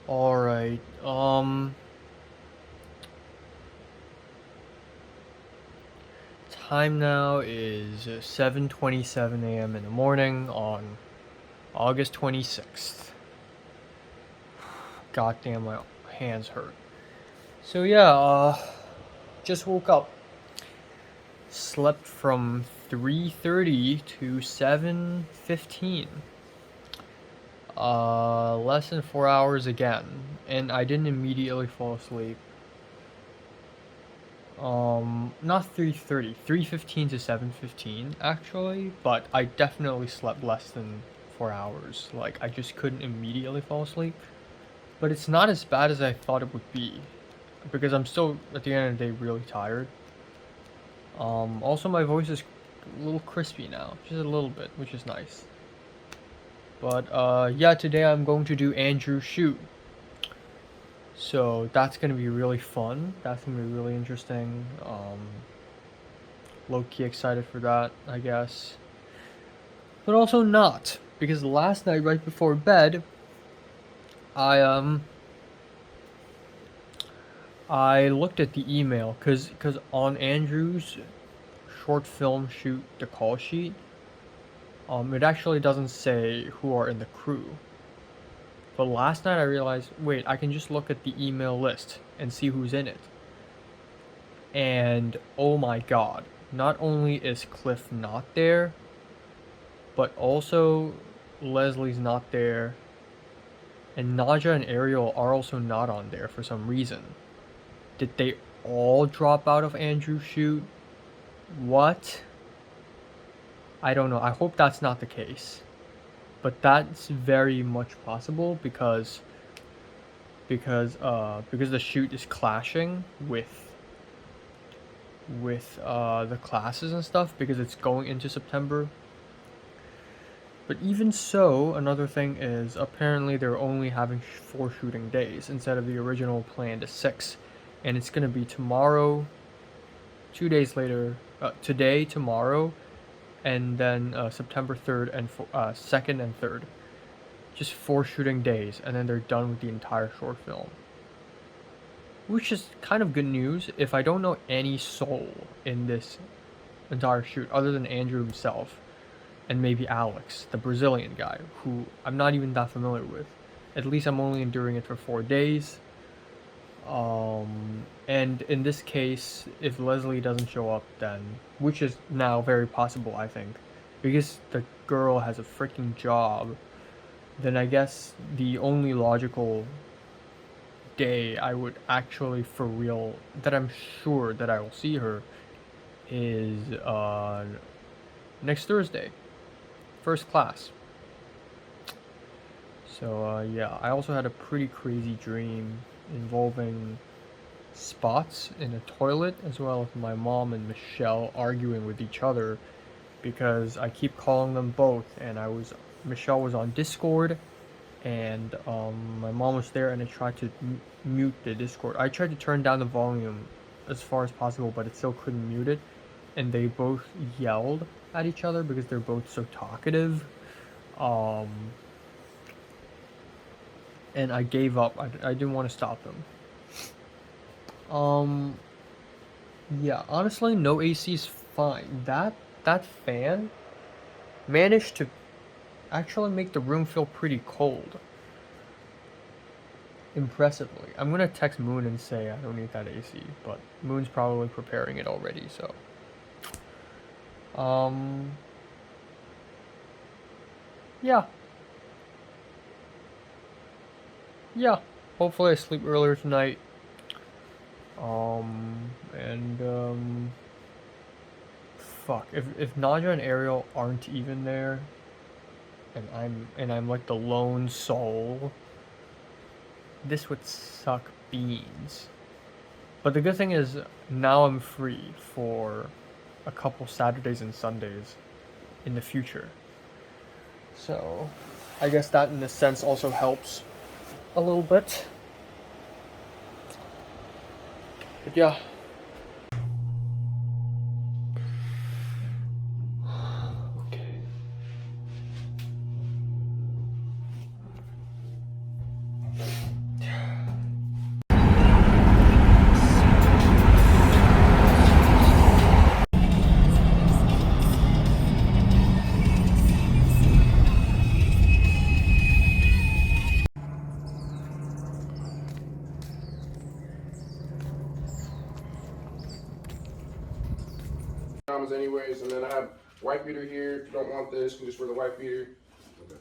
Alright, time now is 7:27 a.m. in the morning on August 26th. God damn, my hands hurt. So yeah, just woke up. Slept from 3:30 to 7:15. Less than 4 hours again, and I didn't immediately fall asleep. Not 3:30, 3:15 to 7:15 actually, but I definitely slept less than 4 hours. Like, I just couldn't immediately fall asleep. But it's not as bad as I thought it would be, because I'm still, at the end of the day, really tired. Also my voice is a little crispy now, just a little bit, which is nice. But, yeah, today I'm going to do Andrew's shoot. So that's gonna be really fun. That's gonna be really interesting. Low-key excited for that, I guess. But also not, because last night, right before bed, I I looked at the email, cause on Andrew's short film shoot, the call sheet, it actually doesn't say who are in the crew. But last night I realized, wait, I can just look at the email list and see who's in it. And oh my god, not only is Cliff not there, but also Leslie's not there, and Naja and Ariel are also not on there for some reason. Did they all drop out of Andrew's shoot? What? I don't know. I hope that's not the case. But that's very much possible because the shoot is clashing with the classes and stuff, because it's going into September. But even so, another thing is apparently they're only having 4 shooting days instead of the original plan to 6, and it's gonna be tomorrow, 2 days later, today, tomorrow, and then September 3rd and 2nd and 3rd. Just 4 shooting days, and then they're done with the entire short film. Which is kind of good news if I don't know any soul in this entire shoot other than Andrew himself and maybe Alex, the Brazilian guy, who I'm not even that familiar with. At least I'm only enduring it for 4 days. And in this case, if Leslie doesn't show up, then, which is now very possible, I think, because the girl has a freaking job, then I guess the only logical day I would actually for real, that I'm sure that I will see her, is next Thursday, first class. So yeah, I also had a pretty crazy dream involving spots in a toilet, as well as my mom and Michelle arguing with each other, because I keep calling them both, and Michelle was on Discord, and my mom was there, and I tried to mute the Discord. I tried to turn down the volume as far as possible, but it still couldn't mute it, and they both yelled at each other because they're both so talkative. And I gave up. I didn't want to stop them. Yeah, honestly, no AC is fine. That fan managed to actually make the room feel pretty cold. Impressively. I'm gonna text Moon and say I don't need that AC, but Moon's probably preparing it already, so. Um, yeah. Yeah. Hopefully I sleep earlier tonight. And, fuck. If Naja and Ariel aren't even there, and I'm like the lone soul, this would suck beans. But the good thing is, now I'm free for a couple Saturdays and Sundays in the future. So, I guess that in a sense also helps a little bit. But yeah. Okay. ones anyways. And then I have white beater here. If you don't want this, you can just wear the white beater.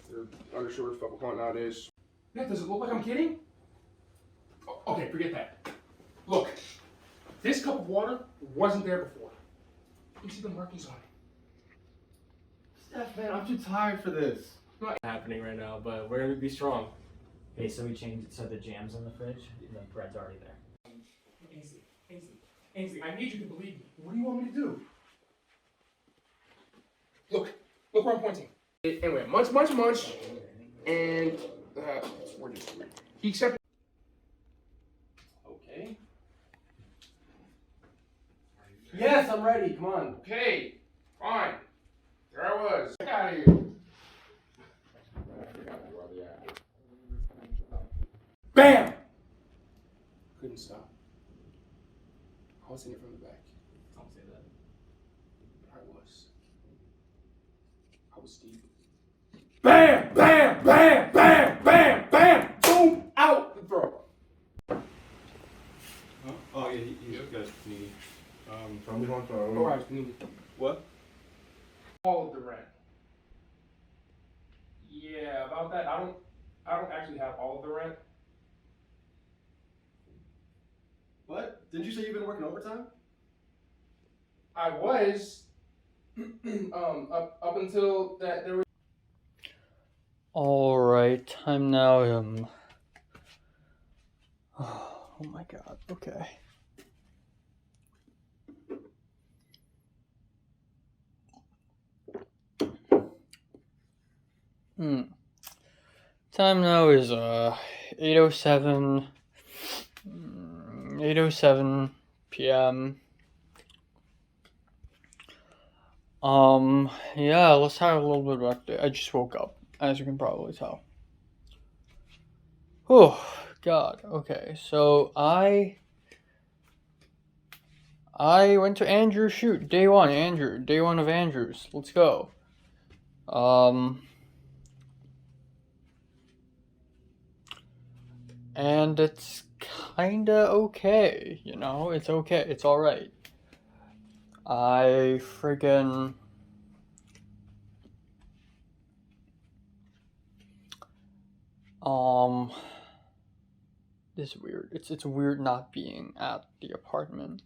Your undershirt with fucking point nowadays. Yeah, does it look like I'm kidding? Okay, forget that. Look, this cup of water wasn't there before. You see the markings on it. Steph, man, I'm too tired for this. Not happening right now, but we're gonna be strong. Okay, so we changed it so the jam's in the fridge, the bread's already there. Ainsley, I need you to believe me. What do you want me to do? Look where I'm pointing. Anyway, munch, and we're just weird. He accepted. Okay. Yes, I'm ready. Come on. Okay, fine. There I was. Get out of here. Bam! Couldn't stop. I was in it from the back. Don't say that. But I was deep. Bam! Bam! Bam! Bam! Bam! Bam! Boom! Out the throat. Huh? Oh, yeah, you guys need. Tell me one phone. Alright, What? All of the rent. Yeah, about that. I don't actually have all of the rent. What? Didn't you say you've been working overtime? I was up until that there was. All right, time now. Oh my God. Okay. Time now is 8:07. 8:07 p.m. Yeah, let's talk a little bit about I just woke up, as you can probably tell. Oh God. Okay, so I went to Andrew's shoot. Day one of Andrew's. Let's go. And it's kinda okay, you know? It's okay. It's alright. I friggin' this is weird. It's weird not being at the apartment.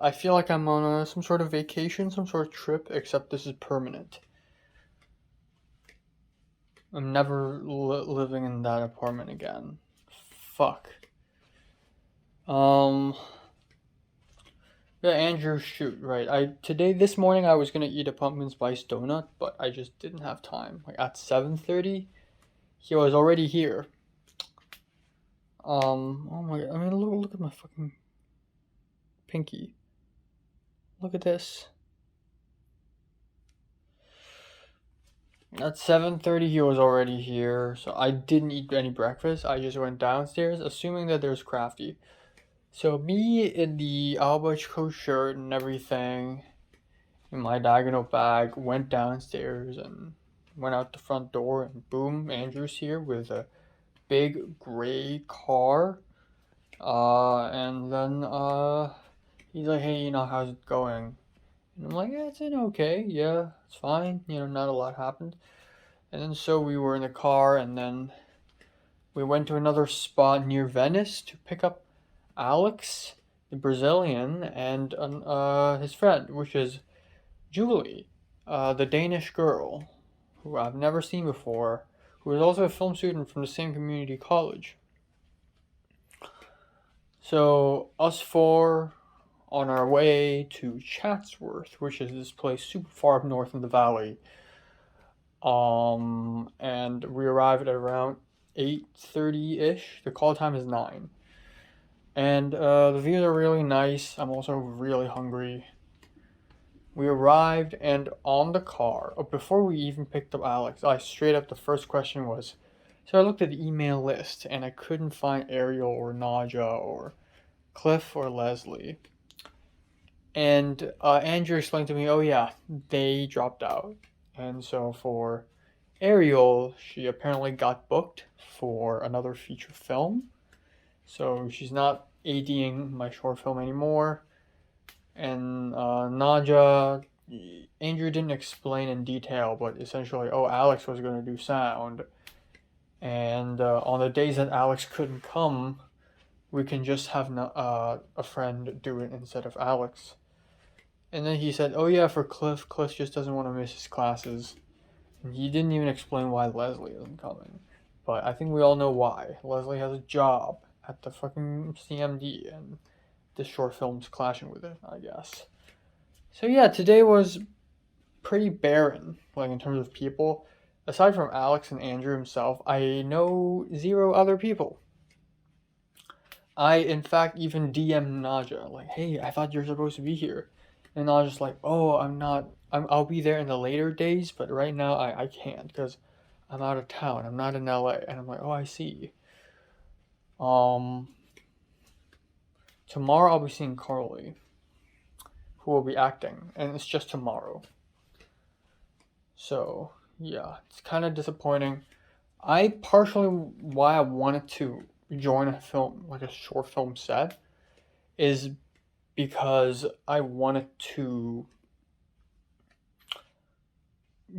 I feel like I'm on some sort of vacation, some sort of trip, except this is permanent. I'm never living in that apartment again. Fuck. Yeah, Andrew, shoot, right. This morning I was gonna eat a pumpkin spice donut, but I just didn't have time. Like at 7:30, he was already here. Oh my God, I mean, look at my fucking pinky. Look at this. At 7:30 he was already here, so I didn't eat any breakfast. I just went downstairs, assuming that there's Crafty. So me in the Albert coat shirt and everything, in my diagonal bag, went downstairs and went out the front door, and boom, Andrew's here with a big gray car. And then he's like, hey, how's it going? And I'm like, yeah, it's okay, yeah, it's fine, not a lot happened. And then so we were in the car, and then we went to another spot near Venice to pick up Alex, the Brazilian, and his friend, which is Julie, the Danish girl, who I've never seen before, who is also a film student from the same community college. So us four on our way to Chatsworth, which is this place super far up north in the valley. And we arrived at around 8:30-ish. The call time is 9. And the views are really nice. I'm also really hungry. We arrived, and on the car, before we even picked up Alex, the first question was, so I looked at the email list, and I couldn't find Ariel or Naja or Cliff or Leslie. And Andrew explained to me, oh yeah, they dropped out. And so for Ariel, she apparently got booked for another feature film. So she's not ADing my short film anymore. And Naja, Andrew didn't explain in detail, but essentially, oh, Alex was going to do sound. And on the days that Alex couldn't come, we can just have a friend do it instead of Alex. And then he said, oh yeah, for Cliff just doesn't want to miss his classes. And he didn't even explain why Leslie isn't coming. But I think we all know why. Leslie has a job at the fucking CMD, and this short film's clashing with it, I guess. So yeah, today was pretty barren, like in terms of people. Aside from Alex and Andrew himself, I know 0 other people. I, in fact, even DM'd Naja, like, hey, I thought you were supposed to be here. And Naja's like, oh, I'm not, I'll be there in the later days, but right now I can't, because I'm out of town, I'm not in LA. And I'm like, oh, I see. Tomorrow I'll be seeing Carly, who will be acting, and it's just tomorrow. So, yeah, it's kind of disappointing. I partially, why I wanted to join a film, like a short film set, is because I wanted to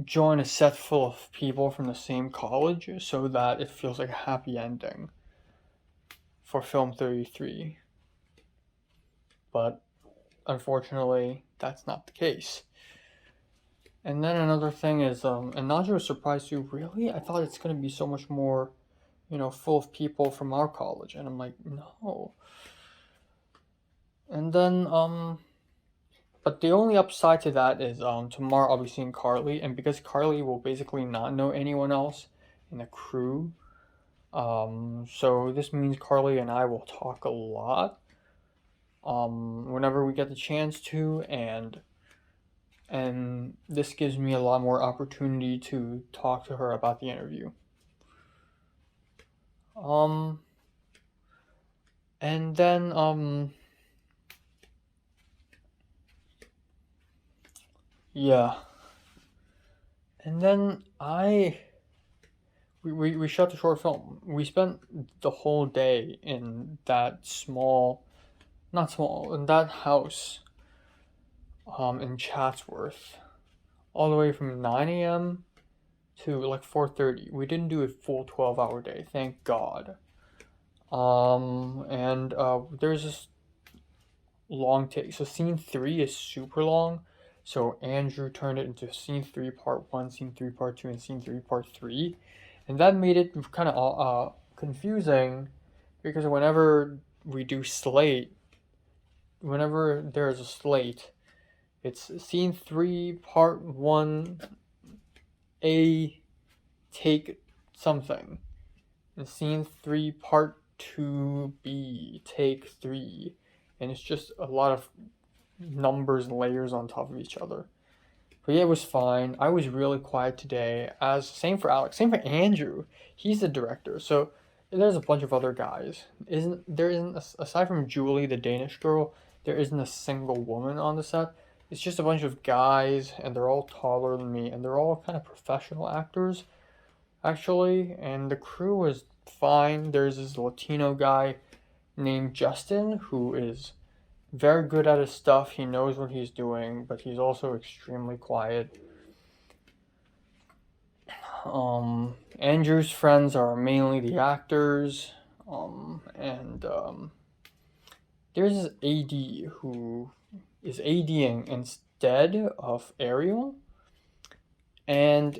join a set full of people from the same college so that it feels like a happy ending for Film 33. But unfortunately, that's not the case. And then another thing is, and Naja was surprised too, really? I thought it's going to be so much more, full of people from our college. And I'm like, no. And then, but the only upside to that is, tomorrow I'll be seeing Carly. And because Carly will basically not know anyone else in the crew, so this means Carly and I will talk a lot, whenever we get the chance to, and this gives me a lot more opportunity to talk to her about the interview. And then, yeah. And then we shot the short film. We spent the whole day in that in that house, in Chatsworth, all the way from 9 a.m. to like 4:30. We didn't do a full 12-hour day, thank God. And there's this long take. So scene 3 is super long. So Andrew turned it into scene 3 part 1, scene 3 part 2, and scene 3 part 3. And that made it kind of confusing, because whenever we do slate, whenever there's a slate, it's scene 3 part 1 A take something, and scene 3 part 2 B take 3, and it's just a lot of numbers and layers on top of each other. But yeah, it was fine. I was really quiet today. Same for Alex, same for Andrew. He's the director, so there's a bunch of other guys. Aside from Julie, the Danish girl, there isn't a single woman on the set. It's just a bunch of guys, and they're all taller than me, and they're all kind of professional actors, actually. And the crew was fine. There's this Latino guy named Justin who is very good at his stuff. He knows what he's doing, but he's also extremely quiet. Andrew's friends are mainly the actors, and there's this AD who is ADing instead of Ariel, and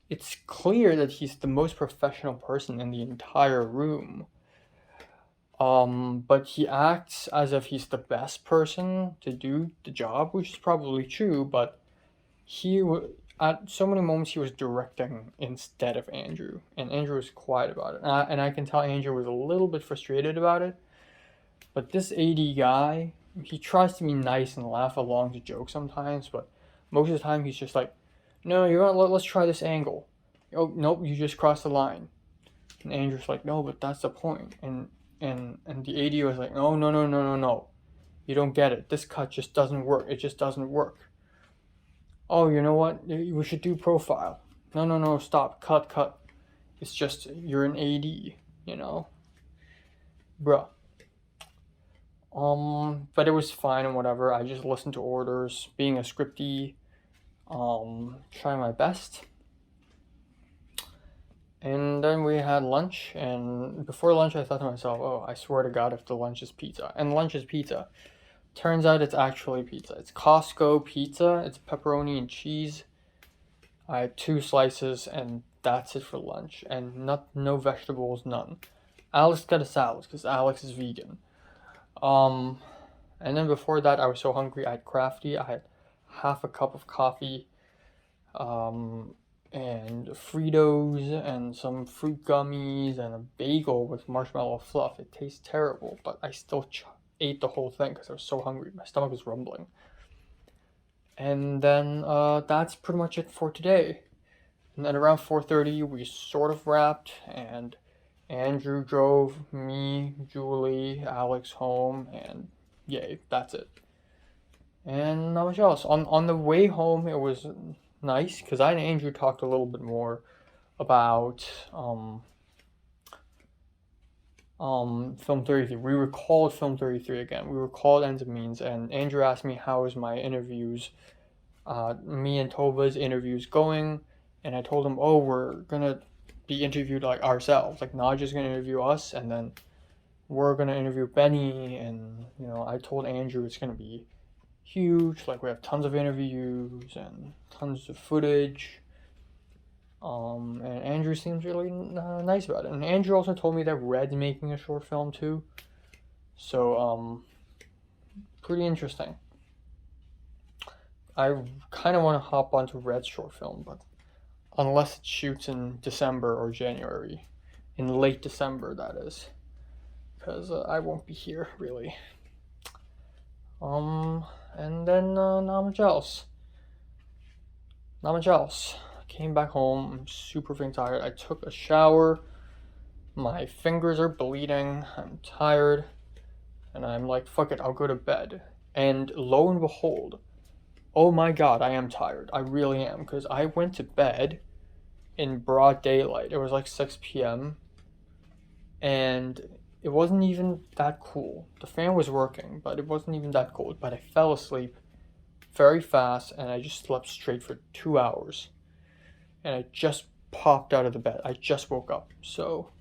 it's clear that he's the most professional person in the entire room. But he acts as if he's the best person to do the job, which is probably true, but at so many moments he was directing instead of Andrew, and Andrew was quiet about it. And I can tell Andrew was a little bit frustrated about it. But this AD guy, he tries to be nice and laugh along to jokes sometimes, but most of the time he's just like, no, let's try this angle. Oh, nope, you just crossed the line. And Andrew's like, no, but that's the point. And the AD was like, no. You don't get it. This cut just doesn't work. It just doesn't work. Oh, you know what? We should do profile. No, stop. Cut. It's just, you're an AD, Bruh. But it was fine and whatever. I just listened to orders, being a scripty, trying my best. And then we had lunch, and before lunch I thought to myself, oh, I swear to God if the lunch is pizza. And lunch is pizza. Turns out it's actually pizza. It's Costco pizza. It's pepperoni and cheese. I had 2 slices, and that's it for lunch. And no vegetables, none. Alex got a salad, because Alex is vegan. And then before that, I was so hungry. I had Crafty. I had half a cup of coffee, and Fritos, and some fruit gummies, and a bagel with marshmallow fluff. It tastes terrible, but I still ate the whole thing because I was so hungry. My stomach was rumbling. And then that's pretty much it for today. And then around 4:30, we sort of wrapped, and Andrew drove me, Julie, Alex home, and yay, that's it. And not much else. On the way home, it was nice because I and Andrew talked a little bit more about Film 33. We recalled Film 33 again. We recalled Ends of Means, and Andrew asked me how is my interviews, me and Tova's interviews going, and I told him, oh, we're gonna be interviewed like ourselves. Like Naja's gonna interview us, and then we're gonna interview Benny, and I told Andrew it's gonna be huge. Like we have tons of interviews and tons of footage. And Andrew seems really nice about it. And Andrew also told me that Red's making a short film too. So pretty interesting. I kind of want to hop onto Red's short film, but unless it shoots in December or January, in late December that is, because I won't be here really. And then not much else. Came back home. I'm super freaking tired. I took a shower. My fingers are bleeding. I'm tired. And I'm like, fuck it, I'll go to bed. And lo and behold, oh my God, I am tired. I really am. Because I went to bed in broad daylight. It was like 6 p.m. And it wasn't even that cool. The fan was working, but it wasn't even that cold. But I fell asleep very fast, and I just slept straight for 2 hours. And I just popped out of the bed. I just woke up. So,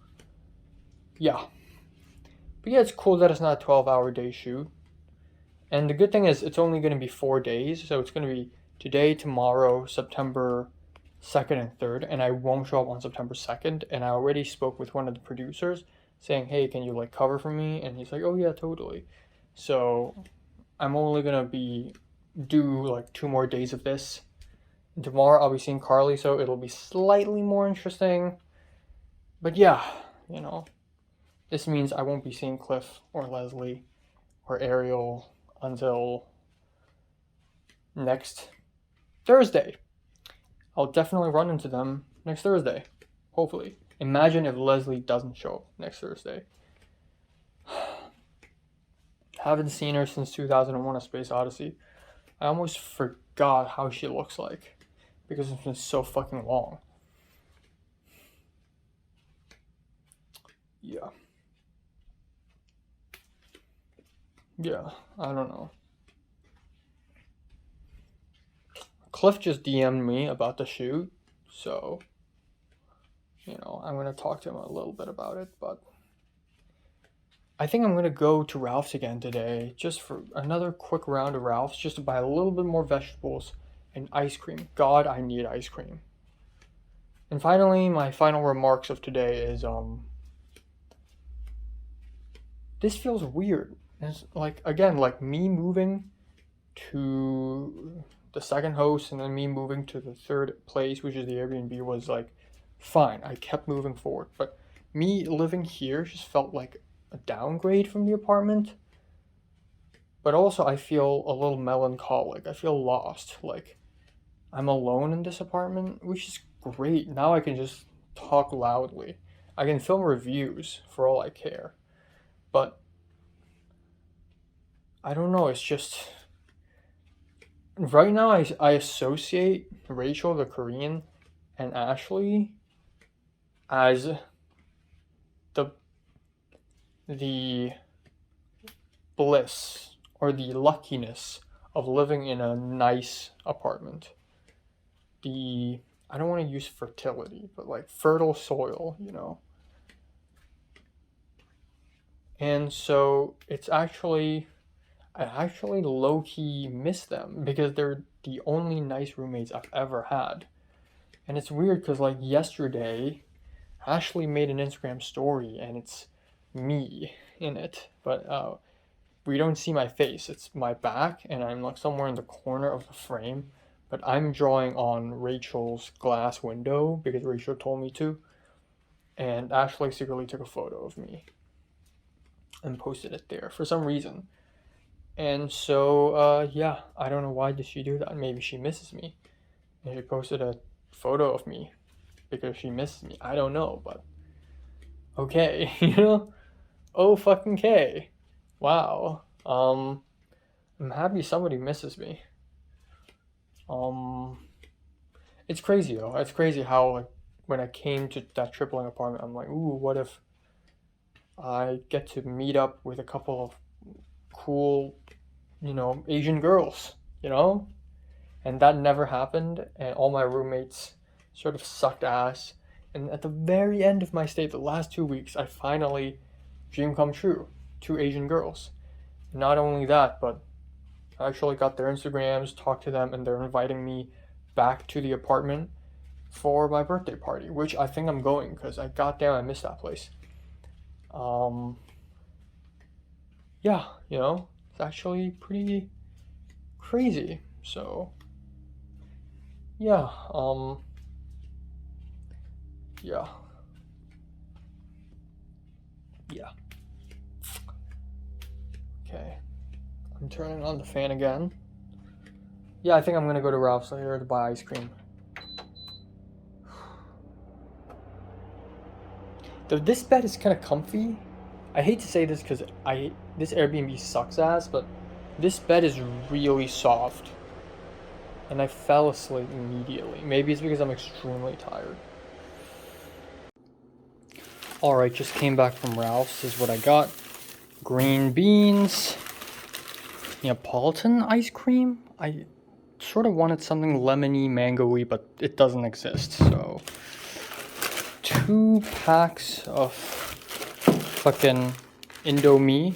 yeah. But yeah, it's cool that it's not a 12-hour day shoot. And the good thing is it's only going to be 4 days. So it's going to be today, tomorrow, September 2nd and 3rd. And I won't show up on September 2nd. And I already spoke with one of the producers saying, hey, can you cover for me? And he's like, oh yeah, totally. So I'm only going to do 2 more days of this. And tomorrow I'll be seeing Carly, so it'll be slightly more interesting. But yeah, this means I won't be seeing Cliff or Leslie or Ariel until next Thursday. I'll definitely run into them next Thursday, hopefully. Imagine if Leslie doesn't show up next Thursday. Haven't seen her since 2001: A Space Odyssey. I almost forgot how she looks like because it's been so fucking long. Yeah, I don't know. Cliff just DM'd me about the shoot, so I'm gonna talk to him a little bit about it, but I think I'm gonna go to Ralph's again today, just for another quick round of Ralph's, just to buy a little bit more vegetables and ice cream. God, I need ice cream. And finally, my final remarks of today is, this feels weird. It's again, me moving to the second host and then me moving to the third place, which is the Airbnb, was fine. I kept moving forward, but me living here just felt like a downgrade from the apartment. But also I feel a little melancholic. I feel lost. I'm alone in this apartment, which is great. Now I can just talk loudly. I can film reviews for all I care. But I don't know, it's just right now I associate Rachel, the Korean, and Ashley as the bliss or the luckiness of living in a nice apartment. I don't want to use fertility, but like fertile soil, you know. And so I actually low key miss them because they're the only nice roommates I've ever had. And it's weird because like yesterday, Ashley made an Instagram story and it's me in it, but we don't see my face. It's my back, and I'm like somewhere in the corner of the frame. But I'm drawing on Rachel's glass window because Rachel told me to. And Ashley secretly took a photo of me and posted it there for some reason. And so, yeah, I don't know why did she do that. Maybe she misses me. And she posted a photo of me because she misses me. I don't know, but okay, you know? Oh, fucking K. Wow. I'm happy somebody misses me. It's crazy though. It's crazy how like when I came to that tripling apartment, I'm like, ooh, what if I get to meet up with a couple of cool, you know, Asian girls, you know? And that never happened, and all my roommates sort of sucked ass. And at the very end of my stay, the last 2 weeks, I finally dream come true. 2 Asian girls. Not only that, but I actually got their Instagrams, talked to them, and they're inviting me back to the apartment for my birthday party, which I think I'm going because I missed that place. Yeah, you know, it's actually pretty crazy. So, yeah, yeah. Okay, I'm turning on the fan again. Yeah, I think I'm gonna go to Ralph's later to buy ice cream. Though this bed is kind of comfy. I hate to say this because this Airbnb sucks ass, but this bed is really soft. And I fell asleep immediately. Maybe it's because I'm extremely tired. Alright, just came back from Ralph's. This is what I got. Green beans. Neapolitan ice cream? I sort of wanted something lemony, mango-y, but it doesn't exist, so 2 packs of fucking Indomie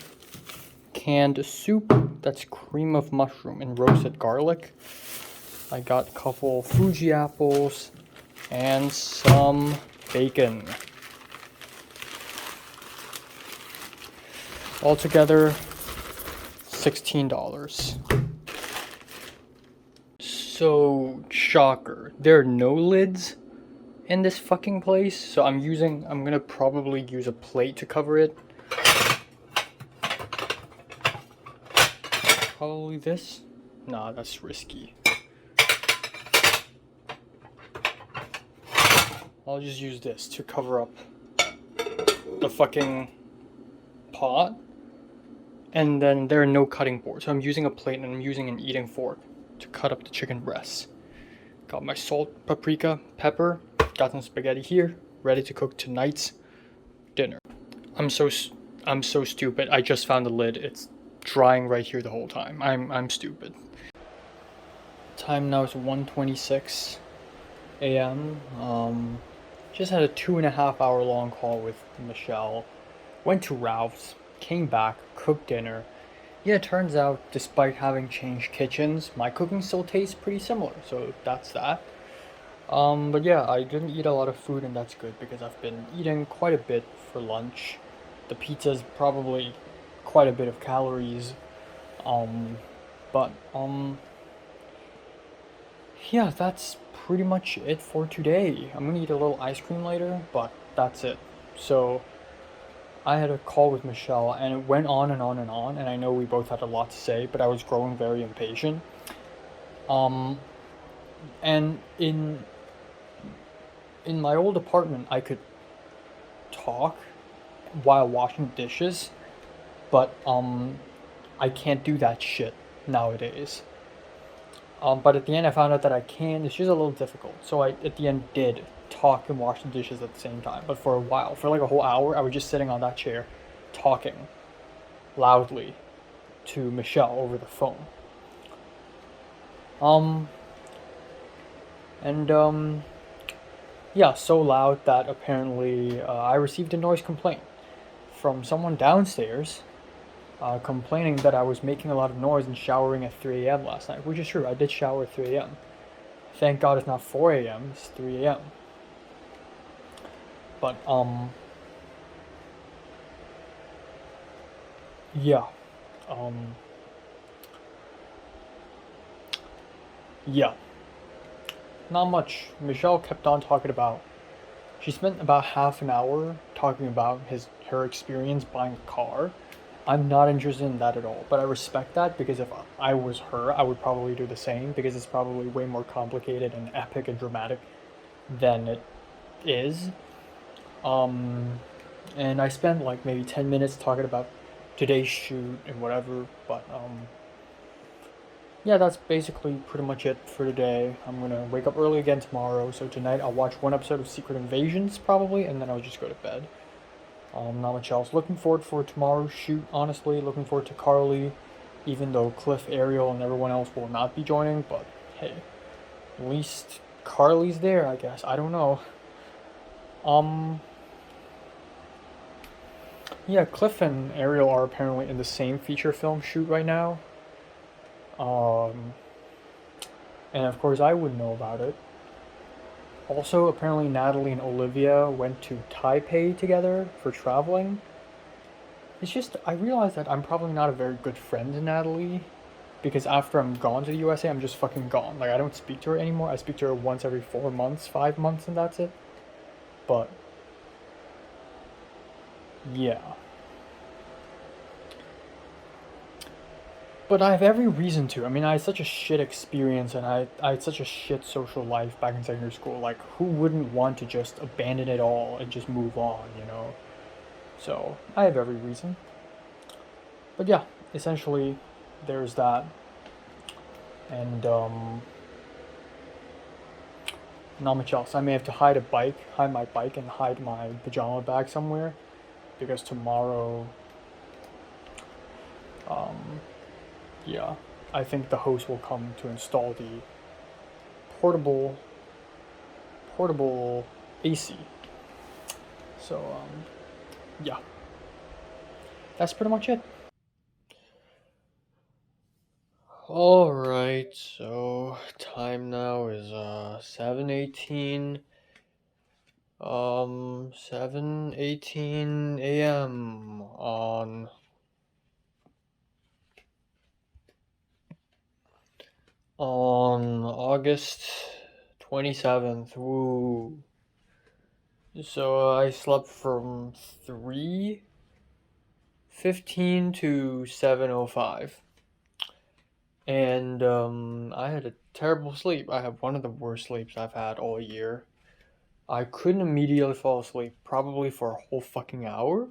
canned soup that's cream of mushroom and roasted garlic. I got a couple Fuji apples and some bacon. Altogether, $16. So, shocker. There are no lids in this fucking place, so I'm gonna probably use a plate to cover it. Probably this? Nah, that's risky. I'll just use this to cover up the fucking pot. And then there are no cutting boards, so I'm using a plate and I'm using an eating fork to cut up the chicken breasts. Got my salt, paprika, pepper, got some spaghetti here, ready to cook tonight's dinner. I'm so stupid. I just found the lid. It's drying right here the whole time. I'm stupid. Time now is 1:26 a.m. Just had a 2.5 hour long call with Michelle. Went to Ralph's, came back, cooked dinner. Yeah, it turns out, despite having changed kitchens, my cooking still tastes pretty similar, so that's that. But yeah, I didn't eat a lot of food, and that's good, because I've been eating quite a bit for lunch. The pizza's probably quite a bit of calories, yeah, that's pretty much it for today. I'm gonna eat a little ice cream later, but that's it. So, I had a call with Michelle, and it went on and on and on, and I know we both had a lot to say, but I was growing very impatient. And in my old apartment, I could talk while washing dishes, but I can't do that shit nowadays. But at the end, I found out that I can. It's just a little difficult, so I at the end did talk and wash the dishes at the same time. But for a while, for like a whole hour, I was just sitting on that chair, talking loudly to Michelle over the phone. Yeah, so loud that apparently I received a noise complaint from someone downstairs complaining that I was making a lot of noise and showering at 3 a.m. last night, which is true. I did shower at 3 a.m. Thank God it's not 4 a.m., it's 3 a.m. But, yeah. Um, yeah. Not much. Michelle kept on talking about. She spent about half an hour talking about her experience buying a car. I'm not interested in that at all, but I respect that because if I was her, I would probably do the same because it's probably way more complicated and epic and dramatic than it is. And I spent like maybe 10 minutes talking about today's shoot and whatever, but yeah, that's basically pretty much it for today. I'm gonna wake up early again tomorrow, so tonight I'll watch one episode of Secret Invasions probably, and then I'll just go to bed. Not much else. Looking forward for tomorrow's shoot, honestly. Looking forward to Carly, even though Cliff, Ariel, and everyone else will not be joining, but hey, at least Carly's there, I guess. I don't know. Yeah, Cliff and Ariel are apparently in the same feature film shoot right now. And of course I wouldn't know about it. Also, apparently Natalie and Olivia went to Taipei together for traveling. It's just, I realize that I'm probably not a very good friend to Natalie. Because after I'm gone to the USA, I'm just fucking gone. Like, I don't speak to her anymore. I speak to her once every 4 months, 5 months, and that's it. But, yeah. But I have every reason to. I mean, I had such a shit experience and I had such a shit social life back in secondary school. Like, who wouldn't want to just abandon it all and just move on, you know? So, I have every reason. But yeah, essentially, there's that. And, not much else. I may have to hide my bike and hide my pajama bag somewhere. Because tomorrow, yeah, I think the host will come to install the portable AC. So yeah, that's pretty much it. All right, so time now is 7:18 7:18 a.m. on August 27th. Woo. So I slept from 3:15 to 7:05. And I had a terrible sleep. I had one of the worst sleeps I've had all year. I couldn't immediately fall asleep, probably for a whole fucking hour.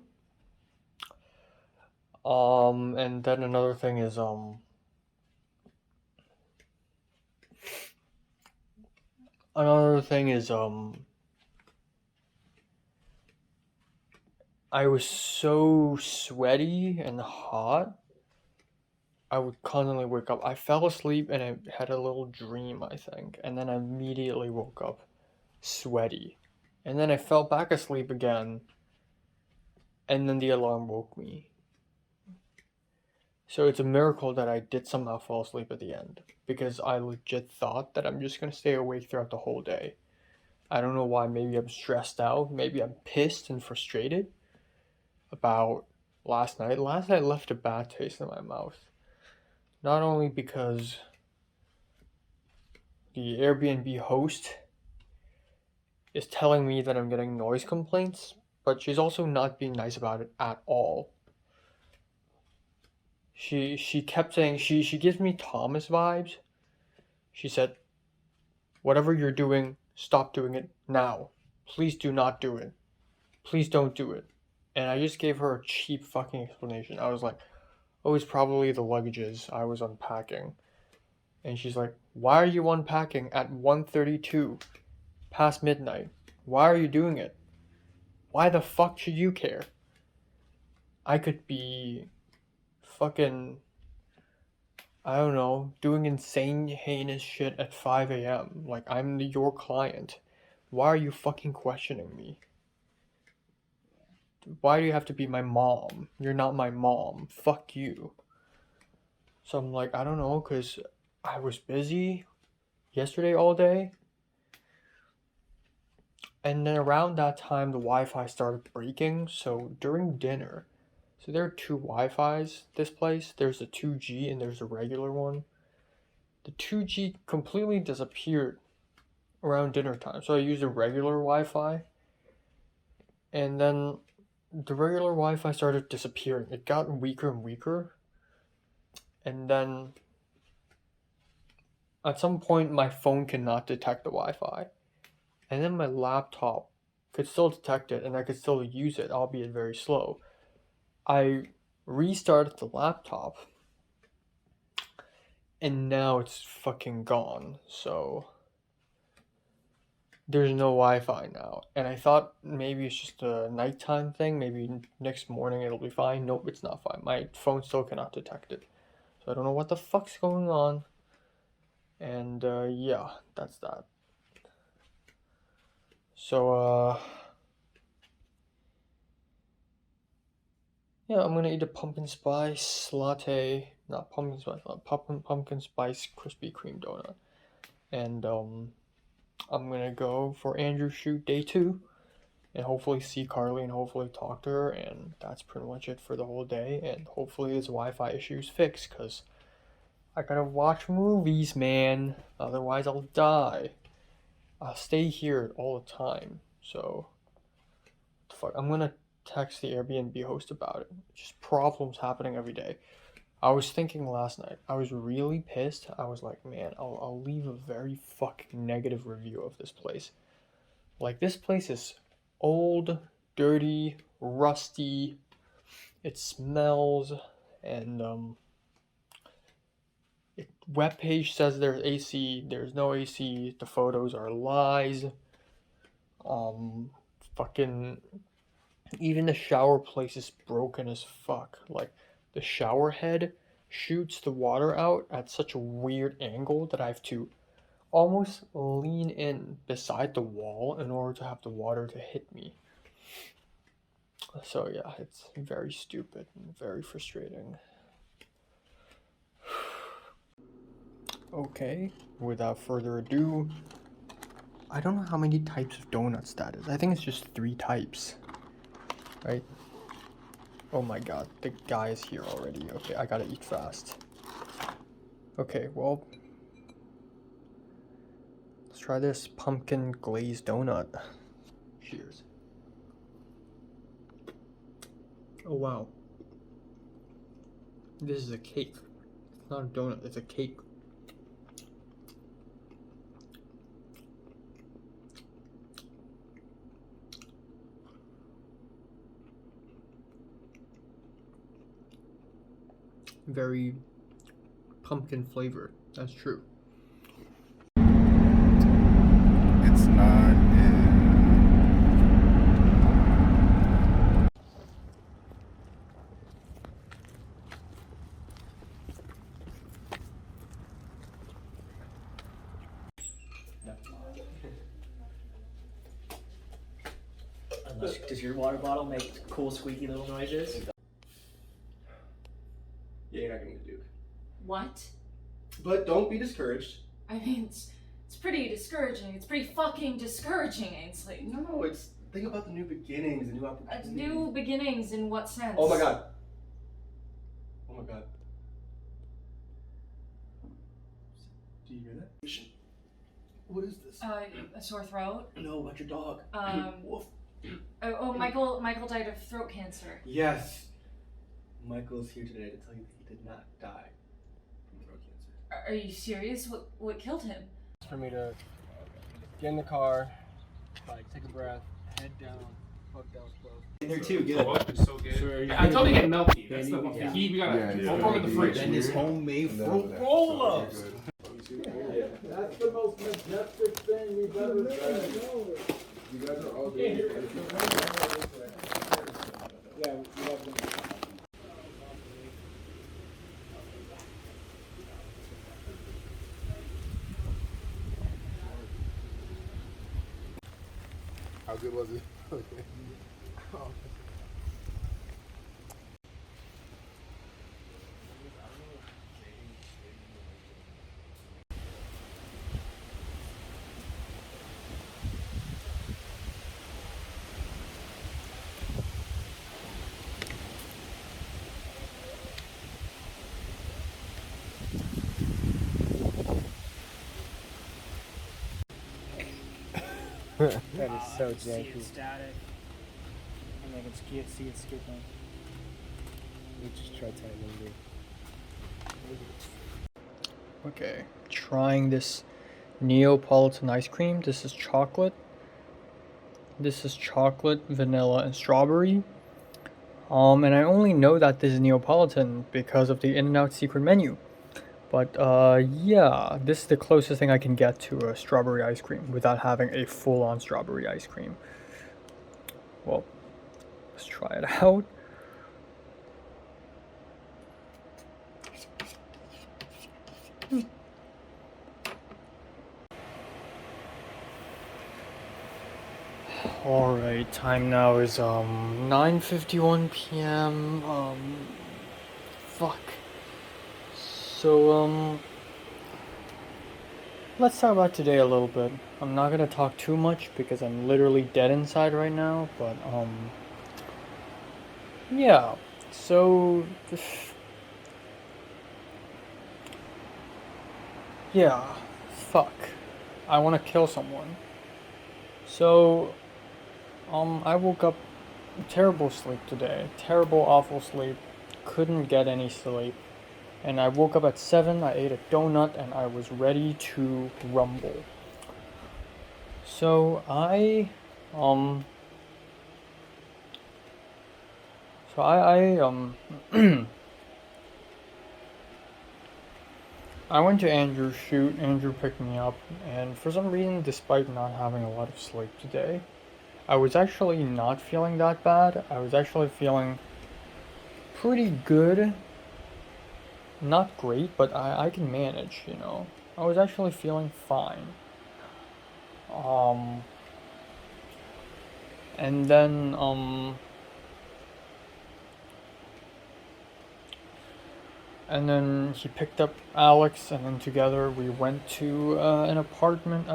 And then another thing is I was so sweaty and hot. I would constantly wake up. I fell asleep and I had a little dream, I think, and then I immediately woke up sweaty. And then I fell back asleep again, and then the alarm woke me. So it's a miracle that I did somehow fall asleep at the end, because I legit thought that I'm just gonna stay awake throughout the whole day. I don't know why. Maybe I'm stressed out. Maybe I'm pissed and frustrated about last night. Last night left a bad taste in my mouth. Not only because the Airbnb host is telling me that I'm getting noise complaints, but she's also not being nice about it at all. She kept saying she gives me Thomas vibes. She said, "Whatever you're doing, stop doing it now. Please do not do it. Please don't do it." And I just gave her a cheap fucking explanation. I was like, "Oh, it's probably the luggages I was unpacking." And she's like, "Why are you unpacking at 1:32 past midnight? Why are you doing it? Why the fuck should you care? I could be fucking I don't know, doing insane, heinous shit at 5 a.m. Like, I'm your client. Why are you fucking questioning me? Why do you have to be my mom? You're not my mom. Fuck you. So I'm like, I don't know, because I was busy yesterday all day. And then around that time, the Wi-Fi started breaking. So during dinner, so there are two Wi-Fis this place. There's a 2G and there's a regular one. The 2G completely disappeared around dinner time. So I used a regular Wi-Fi. And then the regular Wi-Fi started disappearing. It got weaker and weaker. And then at some point my phone cannot detect the Wi-Fi. And then my laptop could still detect it and I could still use it, albeit very slow. I restarted the laptop and now it's fucking gone. So there's no Wi-Fi now. And I thought maybe it's just a nighttime thing. Maybe next morning it'll be fine. Nope, it's not fine. My phone still cannot detect it. So I don't know what the fuck's going on. And yeah, that's that. So yeah, I'm gonna eat a pumpkin spice latte, not pumpkin spice, pumpkin spice Krispy Kreme donut. And I'm gonna go for Andrew's shoot day 2 and hopefully see Carly and hopefully talk to her, and that's pretty much it for the whole day. And hopefully this Wi-Fi issue is fixed, because I gotta watch movies, man, otherwise I'll die. I'll stay here all the time. So what the fuck, I'm gonna text the Airbnb host about it. Just problems happening every day. I was thinking last night, I was really pissed. I was like, man, I'll leave a very fucking negative review of this place. Like, this place is old, dirty, rusty, it smells, and webpage says there's AC, there's no AC, the photos are lies. Fucking, even the shower place is broken as fuck. Like, the shower head shoots the water out at such a weird angle that I have to almost lean in beside the wall in order to have the water to hit me. So yeah, it's very stupid and very frustrating. Okay, without further ado, I don't know how many types of donuts that is. I think it's just 3 types, right? Oh my god, the guy is here already. Okay, I gotta eat fast. Okay, well, let's try this pumpkin glazed donut. Cheers. Oh wow. This is a cake. It's not a donut, it's a cake. Very pumpkin flavor. That's true. It's not in. Does your water bottle make cool squeaky little noises? Yeah, you're not gonna get Duke. What? But don't be discouraged. I mean, it's pretty discouraging. It's pretty fucking discouraging, Ainsley. No, it's think about the new beginnings, the new opportunities. New beginnings in what sense? Oh my god. Oh my god. Do you hear that? What is this? A sore throat. No, about your dog. Woof. Michael died of throat cancer. Yes. Michael is here today to tell you that he did not die from throat cancer. Are you serious? What killed him? For me to get in the car, like take a breath, head down, fuck down slow. In there too, get it. It's so good. Sure, I told him to get milky. That's the one. Yeah. We gotta Yeah, open up the fridge. yeah. And his homemade And then fruit that- roll-ups. That's the most majestic thing we've ever said. You guys are all doing it. Yeah, we have them. How good was it? That is so See janky. it static. And I can see it skipping. We just try timing. Okay, trying this Neapolitan ice cream. This is chocolate. This is chocolate, vanilla, and strawberry. And I only know that this is Neapolitan because of the In-N-Out secret menu. But yeah, this is the closest thing I can get to a strawberry ice cream without having a full-on strawberry ice cream. Well, let's try it out. Alright, time now is 9:51 p.m. Fuck. So let's talk about today a little bit. I'm not gonna talk too much because I'm literally dead inside right now, but yeah. So yeah, fuck. I want to kill someone. So I woke up terrible sleep today. Terrible, awful sleep. Couldn't get any sleep. And I woke up at 7, I ate a donut, and I was ready to rumble. So I I went to Andrew's shoot. Andrew picked me up, and for some reason, despite not having a lot of sleep today, I was actually not feeling that bad. I was actually feeling pretty good. Not great, but I can manage, you know. I was actually feeling fine. And then, and then he picked up Alex, and then together we went to an apartment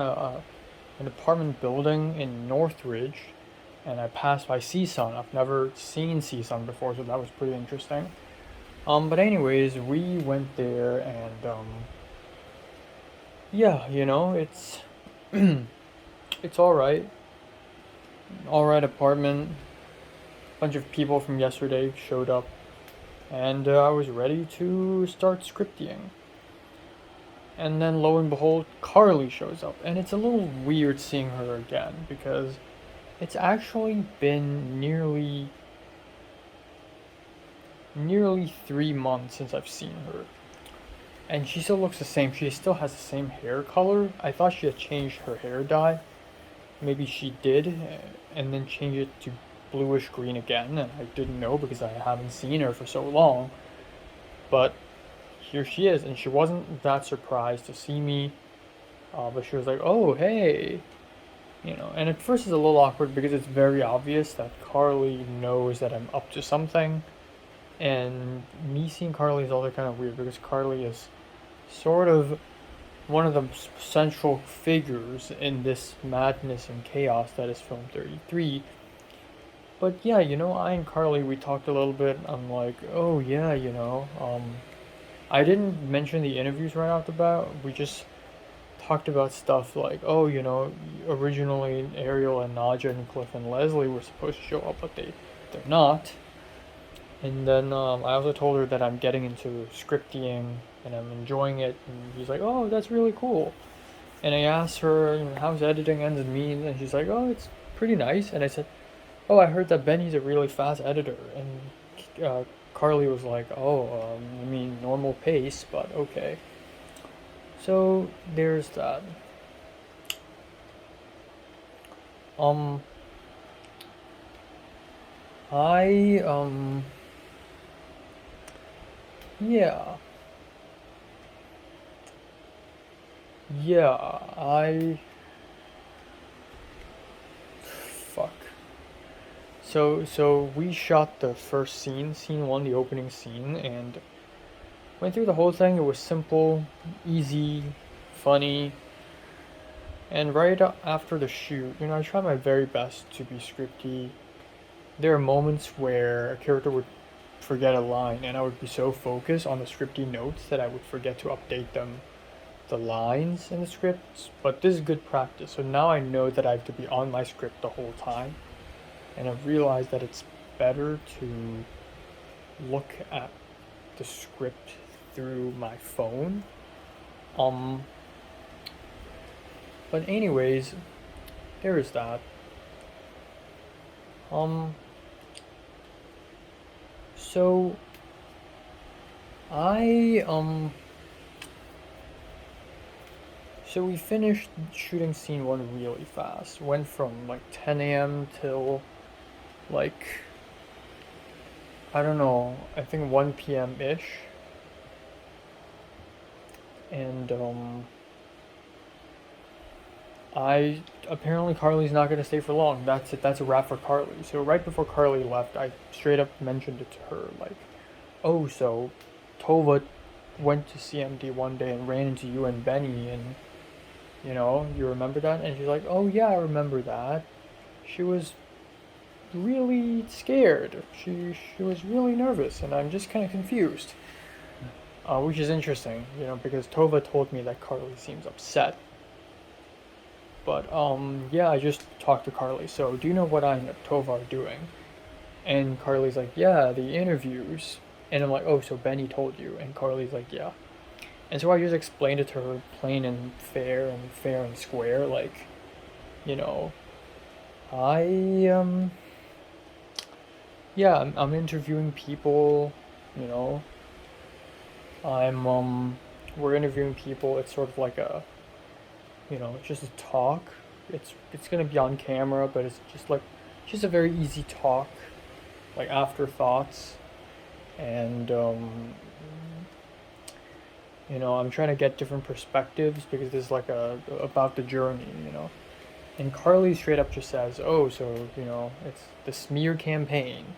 building in Northridge, and I passed by CSUN. I've never seen CSUN before, so that was pretty interesting. But anyways, we went there, and yeah, you know, it's it's alright. Alright apartment. Bunch of people from yesterday showed up, and I was ready to start scripting. And then lo and behold, Carly shows up, and it's a little weird seeing her again because it's actually been nearly 3 months since I've seen her. And she still looks the same. She still has the same hair color. I thought she had changed her hair dye. Maybe she did, and then changed it to bluish green again, and I didn't know because I haven't seen her for so long. But here she is, and she wasn't that surprised to see me, but she was like, oh, hey. You know, and at first it's a little awkward because it's very obvious that Carly knows that I'm up to something. And me seeing Carly is also kind of weird because Carly is sort of one of the central figures in this madness and chaos that is Film 33. But yeah, you know, I and Carly, we talked a little bit. I'm like, oh yeah, you know, I didn't mention the interviews right off the bat. We just talked about stuff like, oh, you know, originally Ariel and Nadja and Cliff and Leslie were supposed to show up, but they're not. And then I also told her that I'm getting into scripting and I'm enjoying it. And she's like, oh, that's really cool. And I asked her, you know, how's editing ends and means? And she's like, oh, it's pretty nice. And I said, oh, I heard that Benny's a really fast editor. And Carly was like, oh, I mean, normal pace, but okay. So there's that. Yeah. Yeah, So we shot the first scene 1, the opening scene, and went through the whole thing. It was simple, easy, funny. And right after the shoot, I tried my very best to be scripty. There are moments where a character would forget a line, and I would be so focused on the scripty notes that I would forget to update the lines in the scripts. But this is good practice, so now I know that I have to be on my script the whole time. And I've realized that it's better to look at the script through my phone. But anyways, there is that. So so we finished shooting scene 1 really fast. Went from like 10 a.m. till like, I don't know, I think 1 p.m. ish. And apparently Carly's not gonna stay for long. That's it. That's a wrap for Carly. So right before Carly left, I straight up mentioned it to her, like, "Oh, so Tova went to CMD one day and ran into you and Benny, and you remember that?" And she's like, "Oh yeah, I remember that. She was really scared. She was really nervous, and I'm just kind of confused." Which is interesting, because Tova told me that Carly seems upset. But yeah, I just talked to Carly. So, do you know what I and Tova are doing? And Carly's like, "Yeah, the interviews." And I'm like, "Oh, so Benny told you?" And Carly's like, "Yeah." And so I just explained it to her, plain and fair and square, like, I yeah, I'm interviewing people, we're interviewing people. It's sort of like a, it's just a talk. It's gonna be on camera, but it's just a very easy talk, like afterthoughts, and I'm trying to get different perspectives because this is like about the journey, And Carly straight up just says, "Oh, so it's the smear campaign,"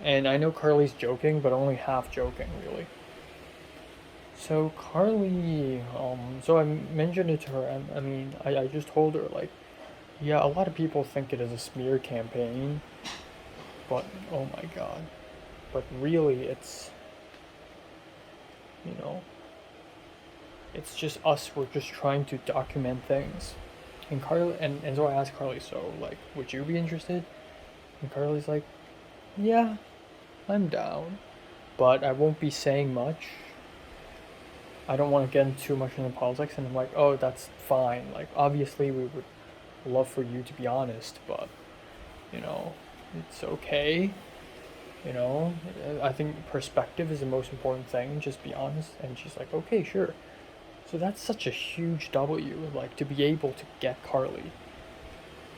And I know Carly's joking, but only half joking, really. So Carly, so I mentioned it to her. I just told her, like, yeah, a lot of people think it is a smear campaign, but oh my god, but really it's, it's just us. We're just trying to document things. And Carly, and so I asked Carly, so like, would you be interested? And Carly's like, yeah, I'm down, but I won't be saying much. I don't want to get into too much into politics. And I'm like, oh, that's fine. Like, obviously we would love for you to be honest, but, it's okay. I think perspective is the most important thing. Just be honest. And she's like, okay, sure. So that's such a huge W, like, to be able to get Carly.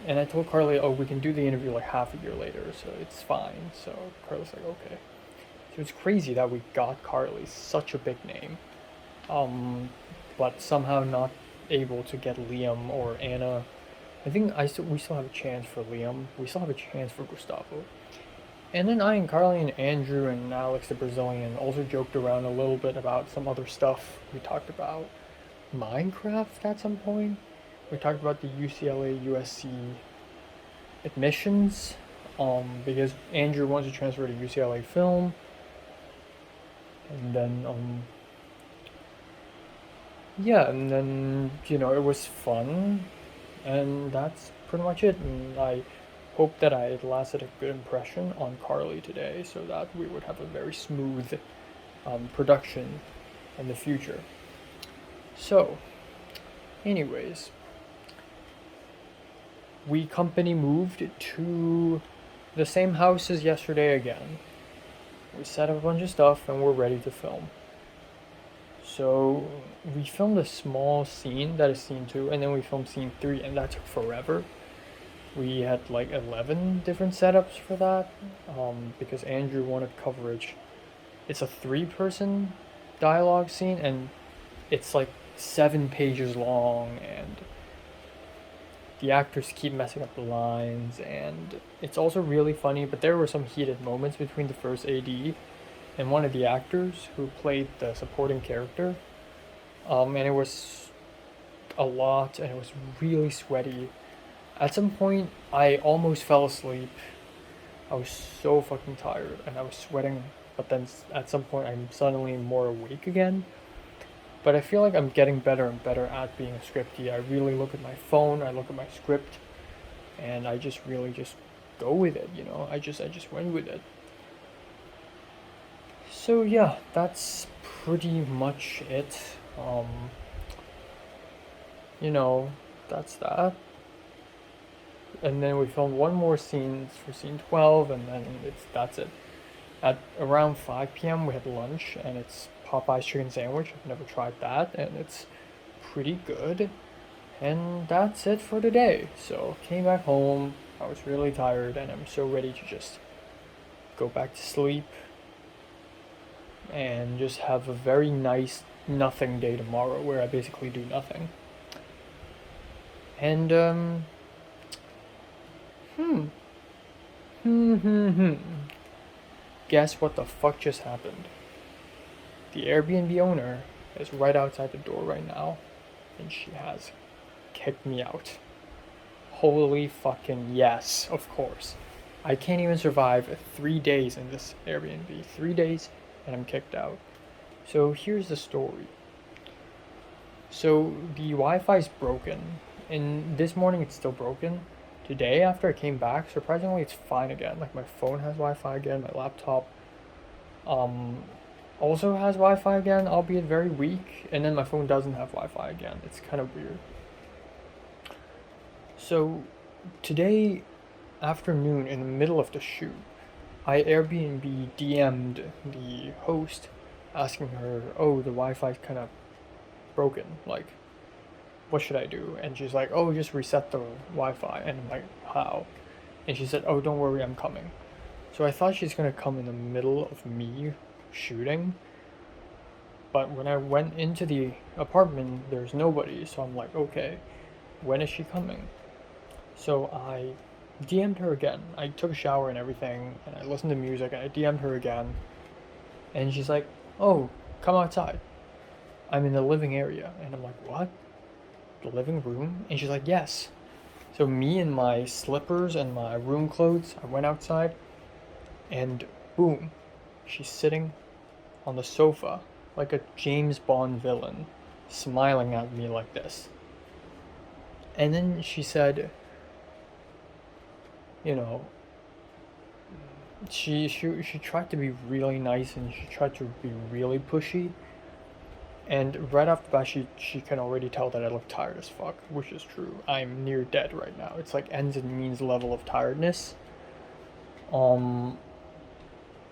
And I told Carly, oh, we can do the interview like half a year later, so it's fine. So Carly's like, okay. So it's crazy that we got Carly, such a big name, but somehow not able to get Liam or Anna. I think we still have a chance for Liam. We still have a chance for Gustavo. And then I and Carly and Andrew and Alex the Brazilian also joked around a little bit about some other stuff. We talked about Minecraft at some point. We talked about the UCLA USC admissions, because Andrew wants to transfer to UCLA Film. And then, yeah, and then, it was fun. And that's pretty much it. And I hope that I lasted a good impression on Carly today, so that we would have a very smooth production in the future. So, anyways, we company moved to the same house as yesterday again. We set up a bunch of stuff and we're ready to film. So we filmed a small scene, that is scene 2, and then we filmed scene 3, and that took forever. We had like 11 different setups for that, because Andrew wanted coverage. It's a 3-person dialogue scene, and it's like 7 pages long, and the actors keep messing up the lines, and it's also really funny. But there were some heated moments between the first AD and one of the actors who played the supporting character. And it was a lot, and it was really sweaty. At some point, I almost fell asleep. I was so fucking tired, and I was sweating. But then at some point, I'm suddenly more awake again. But I feel like I'm getting better and better at being a scripty. I really look at my phone, I look at my script, and I just really just go with it, you know. I just went with it. So yeah, that's pretty much it. You know, that's that. And then we filmed one more scene for scene 12, and then that's it. At around 5 p.m. we had lunch, and it's Popeye's chicken sandwich. I've never tried that, and it's pretty good. And that's it for today. So came back home. I was really tired, and I'm so ready to just go back to sleep and just have a very nice nothing day tomorrow, where I basically do nothing. And guess what the fuck just happened? The Airbnb owner is right outside the door right now, and she has kicked me out. Holy fucking yes, of course. I can't even survive 3 days in this Airbnb. 3 days, and I'm kicked out. So here's the story. So the Wi-Fi is broken, and this morning it's still broken. Today, after I came back, surprisingly it's fine again. Like, my phone has Wi-Fi again, my laptop also has Wi-Fi again, albeit very weak, and then my phone doesn't have Wi-Fi again. It's kind of weird. So today afternoon, in the middle of the shoot, I Airbnb DM'd the host asking her, oh, the Wi-Fi's kind of broken, like, what should I do? And she's like, oh, just reset the Wi-Fi. And I'm like, how? And she said, oh, don't worry, I'm coming. So I thought she's gonna come in the middle of me shooting, but when I went into the apartment, there's nobody. So I'm like, okay, when is she coming? So I DM'd her again. I took a shower and everything, and I listened to music, and I DM'd her again, and she's like, oh, come outside, I'm in the living area. And I'm like, what? The living room? And she's like, yes. So me in my slippers and my room clothes, I went outside, and boom, she's sitting on the sofa like a James Bond villain, smiling at me like this. And then she said, you know, she tried to be really nice, and she tried to be really pushy. And right off the bat, she can already tell that I look tired as fuck, which is true. I'm near dead right now. It's like ends and means level of tiredness. And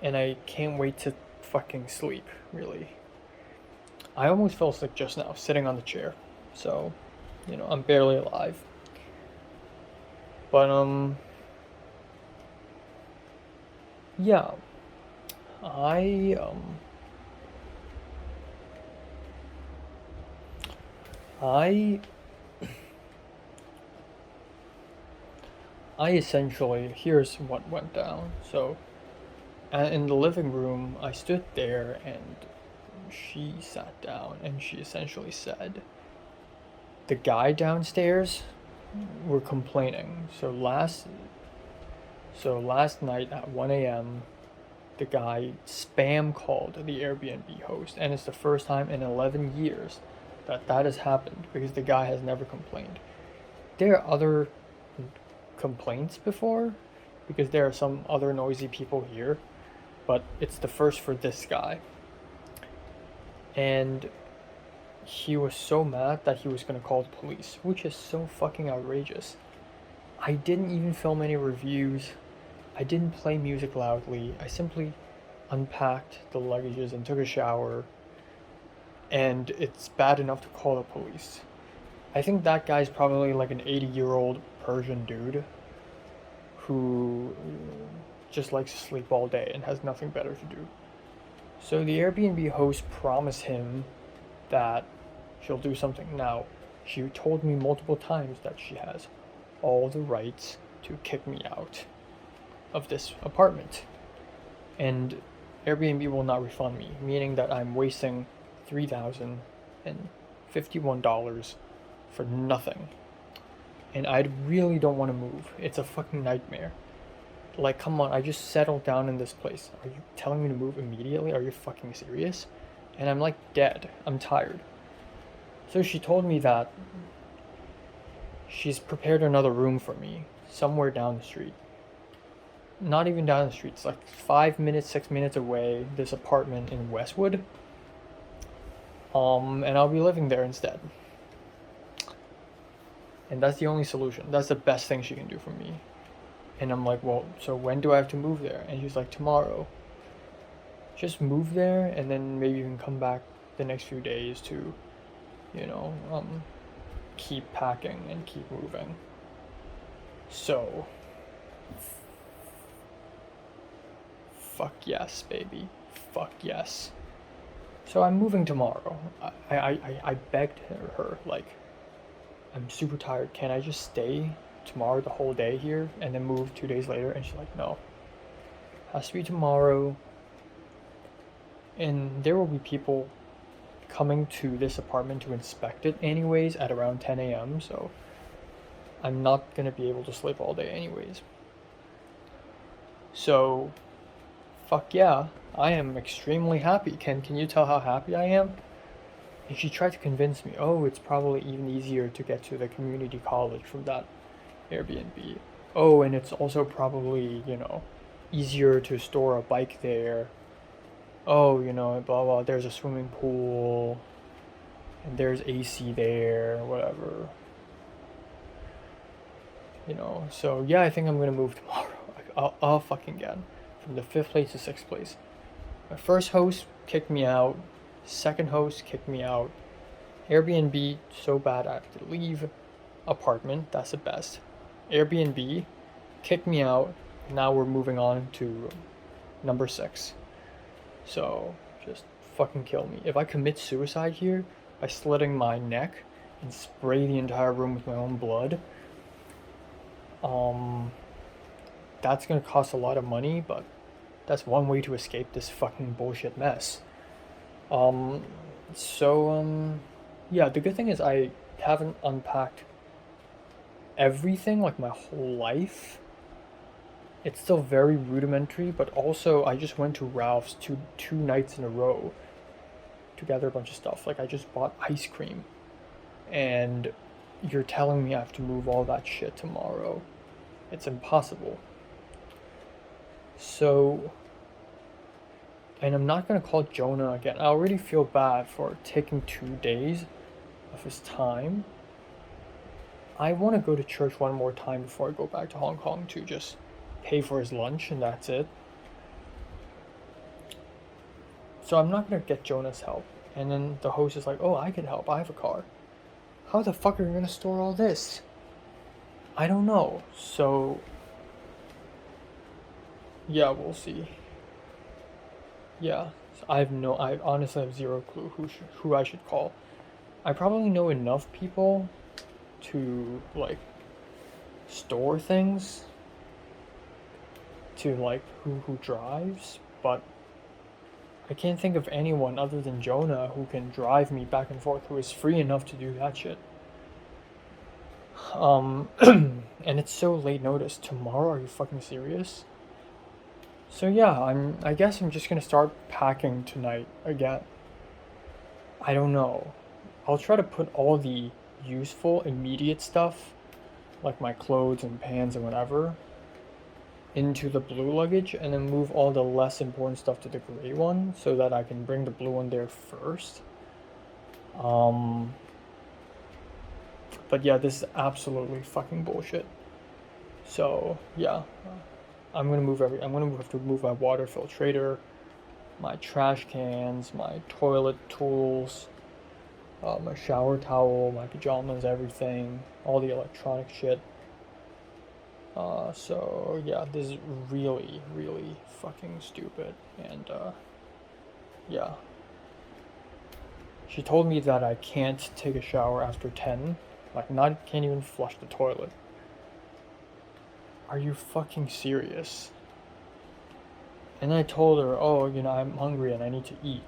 I can't wait to fucking sleep, really. I almost fell asleep just now, sitting on the chair. So, you know, I'm barely alive. But, yeah. I essentially, here's what went down. So, in the living room, I stood there, and she sat down, and she essentially said, the guy downstairs were complaining. So last night at 1 a.m., the guy spam called the Airbnb host, and it's the first time in 11 years that has happened, because the guy has never complained. There are other complaints before, because there are some other noisy people here, but it's the first for this guy. And he was so mad that he was gonna call the police, which is so fucking outrageous. I didn't even film any reviews. I didn't play music loudly. I simply unpacked the luggages and took a shower, and it's bad enough to call the police. I think that guy's probably like an 80-year-old Persian dude who just likes to sleep all day and has nothing better to do. So the Airbnb host promised him that she'll do something. Now, she told me multiple times that she has all the rights to kick me out of this apartment. And Airbnb will not refund me, meaning that I'm wasting $3,051 for nothing. And I really don't want to move. It's a fucking nightmare. Like, come on, I just settled down in this place. Are you telling me to move immediately? Are you fucking serious? And I'm like dead. I'm tired. So she told me that she's prepared another room for me somewhere down the street. Not even down the street. It's like 5 minutes, 6 minutes away. This apartment in Westwood. And I'll be living there instead. And that's the only solution. That's the best thing she can do for me. And I'm like, well, so when do I have to move there? And she's like, tomorrow. Just move there, and then maybe you can come back the next few days to, you know, keep packing and keep moving. So, fuck yes, baby. Fuck yes. So I'm moving tomorrow. I begged her, like, I'm super tired. Can I just stay tomorrow the whole day here and then move 2 days later? And she's like, no. Has to be tomorrow. And there will be people coming to this apartment to inspect it anyways at around 10 a.m. So I'm not gonna be able to sleep all day anyways. So, fuck yeah, I am extremely happy. Can you tell how happy I am? And she tried to convince me, oh, it's probably even easier to get to the community college from that Airbnb. Oh, and it's also probably, you know, easier to store a bike there. Oh, you know, blah blah, there's a swimming pool, and there's AC there, whatever. You know, so yeah, I think I'm gonna move tomorrow. I'll fucking get from the 5th place to 6th place. My first host kicked me out. Second host kicked me out. Airbnb, so bad I have to leave. Apartment, that's the best. Airbnb, kicked me out. Now we're moving on to number 6. So, just fucking kill me. If I commit suicide here by slitting my neck and spray the entire room with my own blood, that's gonna cost a lot of money, but that's one way to escape this fucking bullshit mess. Yeah, the good thing is I haven't unpacked everything, like my whole life. It's still very rudimentary, but also I just went to Ralph's two nights in a row to gather a bunch of stuff. Like, I just bought ice cream, and you're telling me I have to move all that shit tomorrow. It's impossible. So, and I'm not gonna call Jonah again. I already feel bad for taking 2 days of his time. I want to go to church one more time before I go back to Hong Kong to just pay for his lunch, and that's it. So I'm not gonna get Jonah's help. And then the host is like, oh, I can help, I have a car. How the fuck are you gonna store all this? I don't know. So yeah, we'll see. Yeah, so I honestly have zero clue who I should call. I probably know enough people to, like, store things, to, like, who drives, but I can't think of anyone other than Jonah who can drive me back and forth, who is free enough to do that shit. And it's so late notice. Tomorrow? Are you fucking serious? So yeah, I guess I'm just gonna start packing tonight again. I don't know. I'll try to put all the useful, immediate stuff, like my clothes and pants and whatever, into the blue luggage, and then move all the less important stuff to the gray one, so that I can bring the blue one there first. But yeah, this is absolutely fucking bullshit. So yeah, I'm gonna have to move my water filtrator, my trash cans, my toilet tools, my shower towel, my pajamas, everything, all the electronic shit. So yeah, this is really, really fucking stupid, and yeah. She told me that I can't take a shower after 10, like, can't even flush the toilet. are you fucking serious? And I told her, oh, you know, I'm hungry and I need to eat.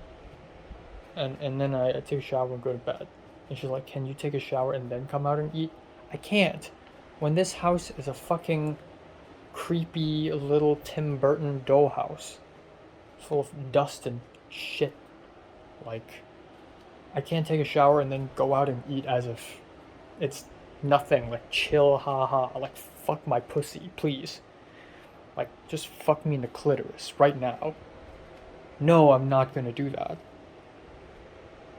And then I take a shower and go to bed. And she's like, can you take a shower and then come out and eat? I can't. When this house is a fucking creepy little Tim Burton dollhouse full of dust and shit. Like, I can't take a shower and then go out and eat as if it's nothing. Like, chill, haha. Like, fuck my pussy, please. Like, just fuck me in the clitoris right now. No, I'm not gonna do that.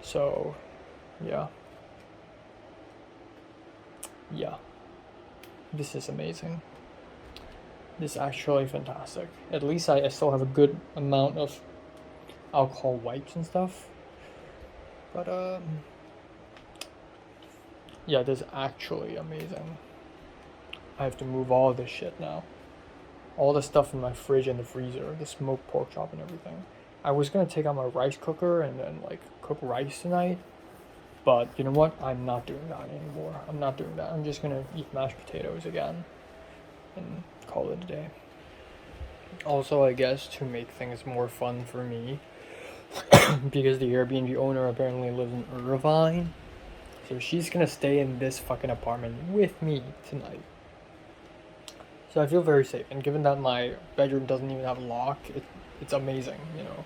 So, yeah. Yeah. This is amazing. This is actually fantastic. At least I still have a good amount of alcohol wipes and stuff. But, yeah, this is actually amazing. I have to move all this shit now. All the stuff in my fridge and the freezer, the smoked pork chop and everything. I was gonna take out my rice cooker and then like cook rice tonight, but you know what? I'm not doing that anymore. I'm not doing that. I'm just gonna eat mashed potatoes again and call it a day. Also, I guess to make things more fun for me, because the Airbnb owner apparently lives in Irvine, so she's gonna stay in this fucking apartment with me tonight. So I feel very safe, and given that my bedroom doesn't even have a lock, it's amazing, you know.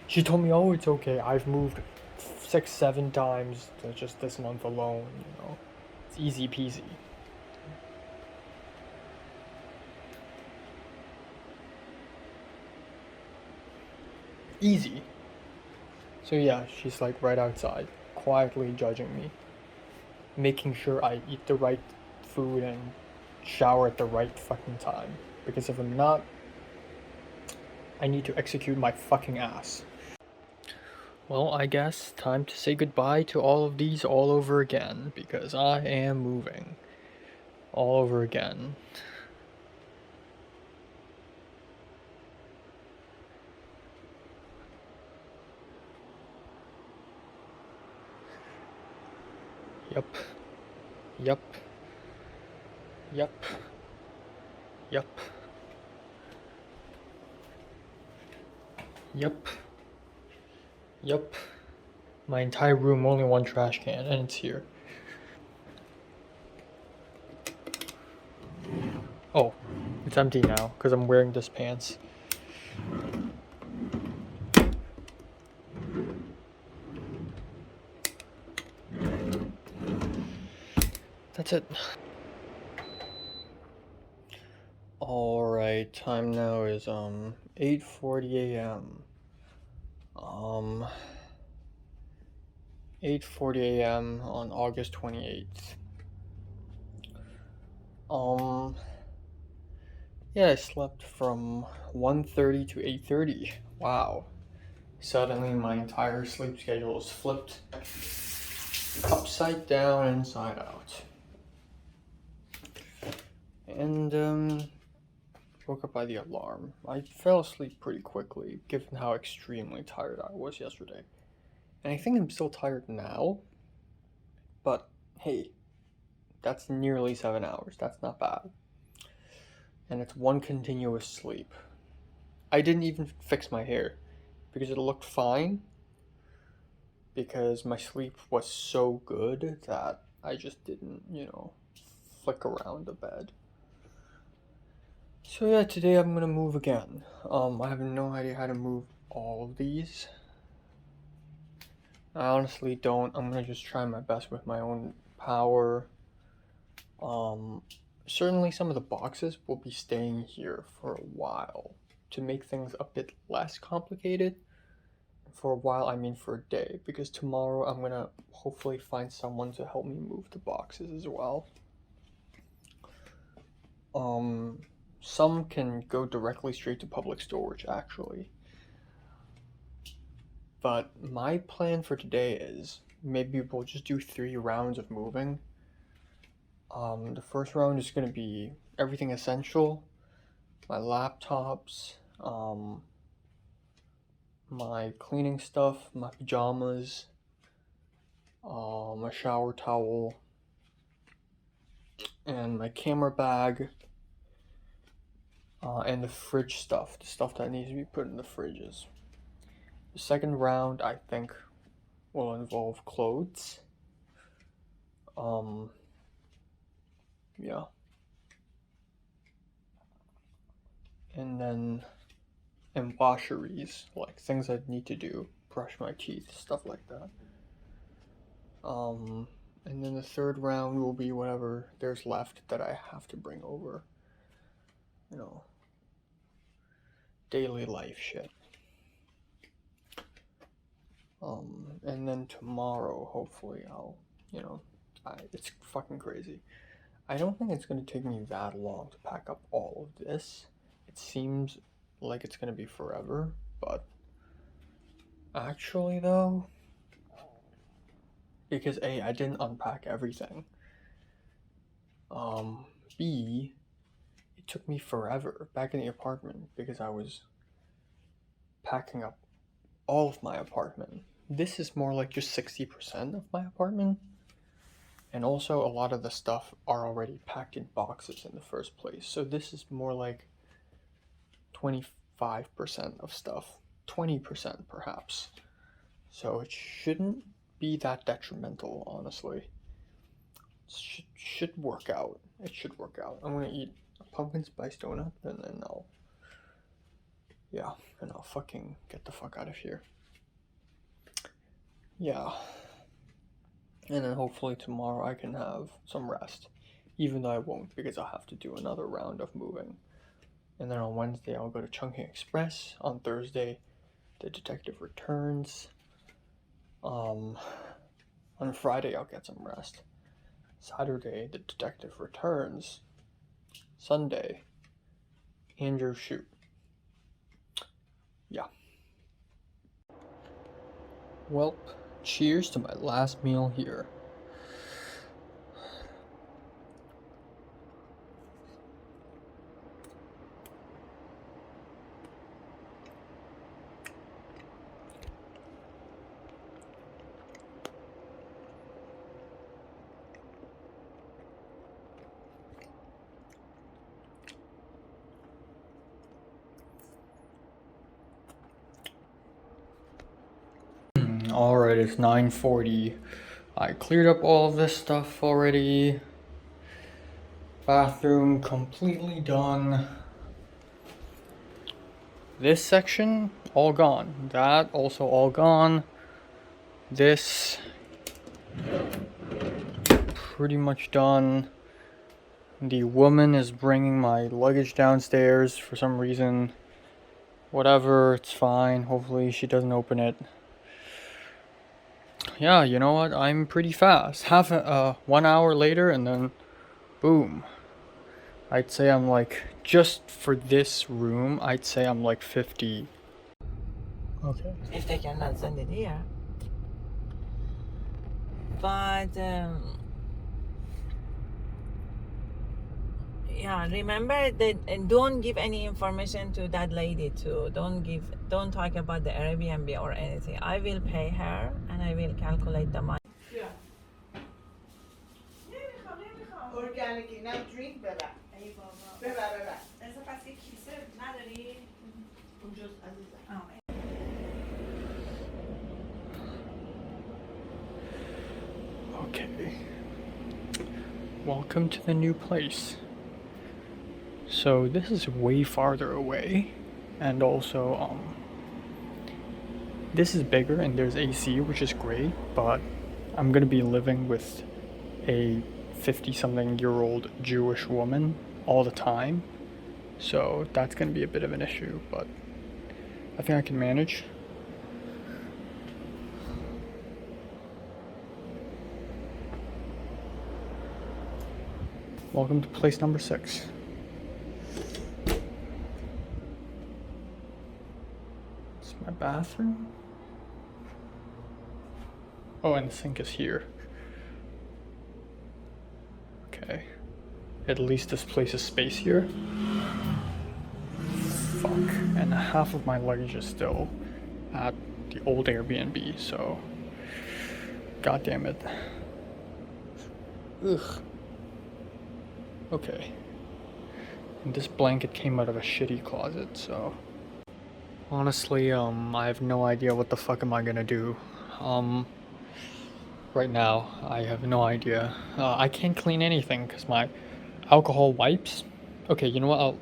She told me, oh, it's okay, I've moved 6-7 times just this month alone, you know. It's easy peasy. Easy. So yeah, she's like right outside, quietly judging me, making sure I eat the right food and shower at the right fucking time. Because if I'm not, I need to execute my fucking ass. Well, I guess time to say goodbye to all of these all over again, because I am moving. All over again. Yup. Yup. Yup. Yup. Yup. Yup. My entire room, only one trash can, and it's here. Oh, it's empty now, because I'm wearing this pants. That's it. Alright, time now is 8:40 a.m. 8:40 a.m. on August 28th. Yeah, I slept from 1:30 to 8:30. Wow. Suddenly my entire sleep schedule is flipped upside down, inside out. And woke up by the alarm. I fell asleep pretty quickly, given how extremely tired I was yesterday. And I think I'm still tired now, but hey, that's nearly 7 hours. That's not bad. And it's one continuous sleep. I didn't even fix my hair because it looked fine, because my sleep was so good that I just didn't, you know, flick around the bed. So yeah, today I'm gonna move again. I have no idea how to move all of these. I honestly don't. I'm gonna just try my best with my own power. Certainly some of the boxes will be staying here for a while to make things a bit less complicated. For a while, I mean for a day, because tomorrow I'm gonna hopefully find someone to help me move the boxes as well. Some can go directly straight to public storage, actually. But my plan for today is maybe we'll just do 3 rounds of moving. The first round is going to be everything essential, my laptops, my cleaning stuff, my pajamas, my shower towel, and my camera bag, and the fridge stuff, the stuff that needs to be put in the fridges. The second round, I think, will involve clothes. Yeah. And then, and washeries, like things I need to do, brush my teeth, stuff like that. And then the third round will be whatever there's left that I have to bring over. You know, daily life shit. And then tomorrow, hopefully, I'll, you know, it's fucking crazy. I don't think it's gonna take me that long to pack up all of this. It seems like it's gonna be forever, but actually, though, because A, I didn't unpack everything. B, it took me forever back in the apartment because I was packing up all of my apartment. This is more like just 60% of my apartment. And also a lot of the stuff are already packed in boxes in the first place. So this is more like 25% of stuff, 20% perhaps. So it shouldn't be that detrimental, honestly. It should work out. It should work out. I'm gonna eat a pumpkin spice donut and then I'll fucking get the fuck out of here. Yeah. And then hopefully tomorrow I can have some rest. Even though I won't because I'll have to do another round of moving. And then on Wednesday I'll go to Chungking Express. On Thursday, the detective returns. On Friday I'll get some rest. Saturday, the detective returns. Sunday, Andrew shoot. Yeah. Well, cheers to my last meal here. Alright, it's 9:40. I cleared up all of this stuff already. Bathroom completely done. This section, all gone. That also all gone. This, pretty much done. The woman is bringing my luggage downstairs for some reason. Whatever, it's fine. Hopefully she doesn't open it. Yeah, you know what? I'm pretty fast. 1 hour later and then boom. I'd say I'm like, just for this room, I'd say I'm like 50. Okay. If they cannot send it here. But yeah, remember that, and don't give any information to that lady too. Don't talk about the Airbnb or anything. I will pay her and I will calculate the money. Yeah. Organic, now drink ببر. ای بابا. ببر. اصلا پس یک کیسه نداری؟ اونجاست عزیزم. Okay. Welcome to the new place. So this is way farther away, and also this is bigger and there's AC, which is great, but I'm gonna be living with a 50-something-year-old Jewish woman all the time, so that's gonna be a bit of an issue, but I think I can manage. Welcome to place number 6. It's my bathroom. Oh, and the sink is here. Okay. At least this place is spacier. Fuck. And half of my luggage is still at the old Airbnb, so god damn it. Ugh. Okay. And this blanket came out of a shitty closet, so honestly, I have no idea what the fuck am I gonna do. Right now, I have no idea. I can't clean anything because my alcohol wipes. Okay, you know what?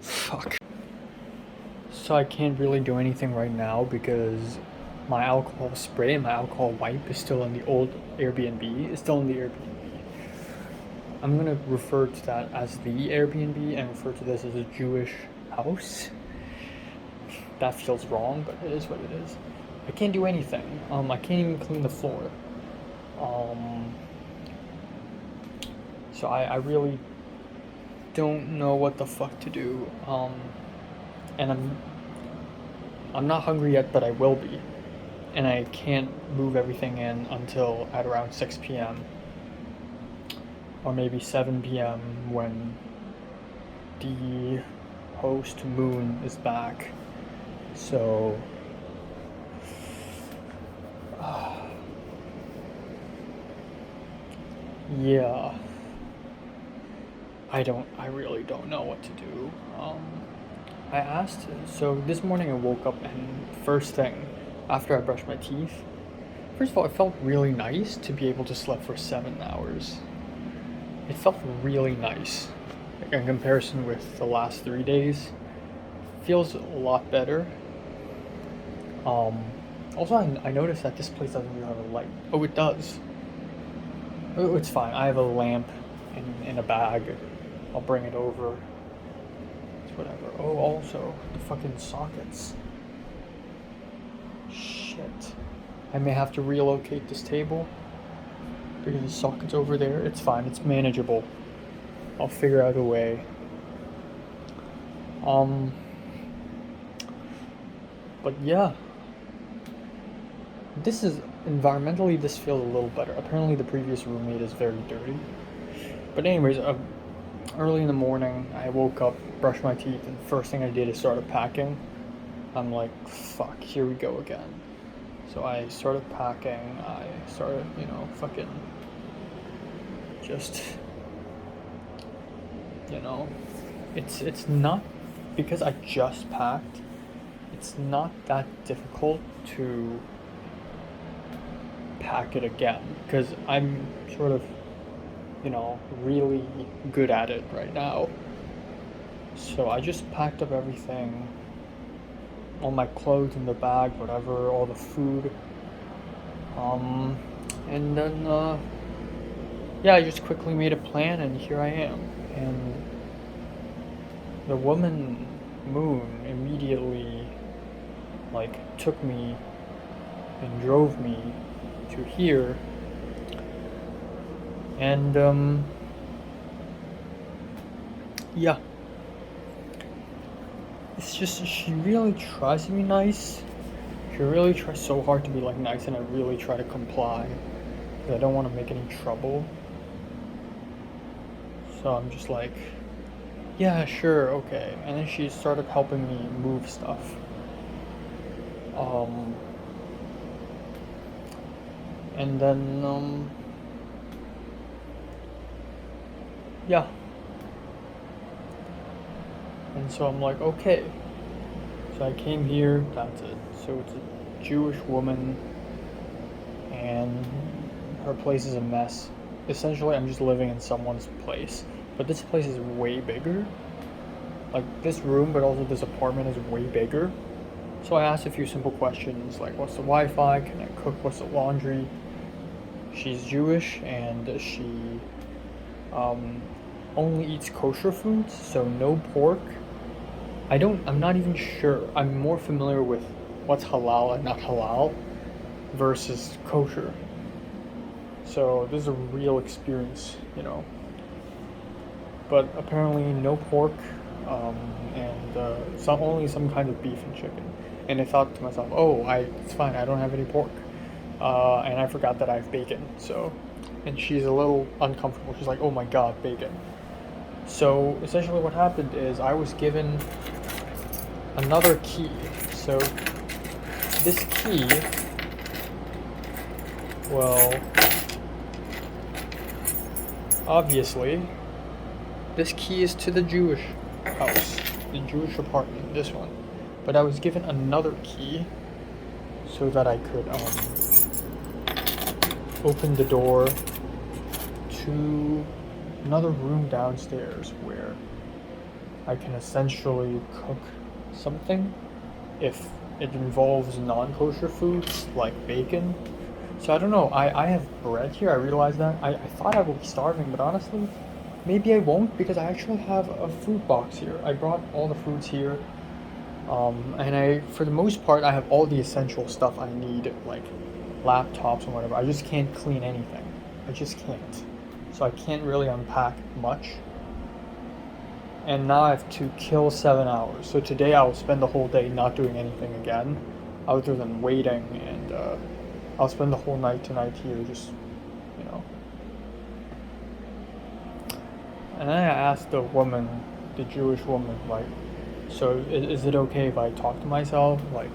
Fuck. So I can't really do anything right now because my alcohol spray and my alcohol wipe is still in the old Airbnb. It's still in the Airbnb. I'm gonna refer to that as the Airbnb and refer to this as a Jewish house. That feels wrong, but it is what it is. I can't do anything. I can't even clean the floor. So I really don't know what the fuck to do. And I'm not hungry yet, but I will be. And I can't move everything in until at around 6 p.m. or maybe 7 p.m. when the host Moon is back. So yeah, I really don't know what to do. I asked, so this morning I woke up and first thing, after I brushed my teeth, first of all, it felt really nice to be able to sleep for 7 hours. It felt really nice. Like in comparison with the last 3 days, feels a lot better. Also, I noticed that this place doesn't really have a light. Oh, it does. Oh, it's fine. I have a lamp in a bag. I'll bring it over. It's whatever. Oh, also, the fucking sockets. Shit. I may have to relocate this table because the socket's over there. It's fine. It's manageable. I'll figure out a way. But yeah. This is environmentally, this feels a little better. Apparently the previous roommate is very dirty. But anyways, early in the morning, I woke up, brushed my teeth, and first thing I did is started packing. I'm like, fuck, here we go again. So I started packing, I started, fucking just, it's not, because I just packed, it's not that difficult to pack it again, because I'm sort of, really good at it right now. So I just packed up everything, all my clothes in the bag, whatever, all the food, and then I just quickly made a plan, and here I am. And the woman Moon immediately took me and drove me to here, and yeah, it's just, she really tries to be nice. She really tries so hard to be nice, and I really try to comply because I don't want to make any trouble. So I'm just like, yeah, sure, okay. And then she started helping me move stuff. And then, yeah. And so I'm like, okay. So I came here, that's it. So it's a Jewish woman, and her place is a mess. Essentially, I'm just living in someone's place. But this place is way bigger. This room, but also this apartment is way bigger. So I asked a few simple questions, like what's the Wi-Fi, can I cook, what's the laundry? She's Jewish, and she only eats kosher foods, so no pork. I'm not even sure. I'm more familiar with what's halal and not halal versus kosher. So this is a real experience, But apparently no pork, and only some kind of beef and chicken. And I thought to myself, it's fine, I don't have any pork. And I forgot that I have bacon, so. And she's a little uncomfortable. She's like, oh my god, bacon. So essentially what happened is I was given another key. So this key, well, obviously This key is to the Jewish house, the Jewish apartment, this one. But I was given another key so that I could open the door to another room downstairs where I can essentially cook something if it involves non-kosher foods like bacon. So I don't know, I have bread here, I realize that. I thought I would be starving, but honestly, maybe I won't because I actually have a food box here. I brought all the foods here. And for the most part, I have all the essential stuff I need, like laptops and whatever. I just can't clean anything. I just can't. So I can't really unpack much. And now I have to kill 7 hours. So today I will spend the whole day not doing anything again, other than waiting, and I'll spend the whole night tonight here, just, you know. And then I asked the woman, the Jewish woman, like, so is it okay if I talk to myself? Like,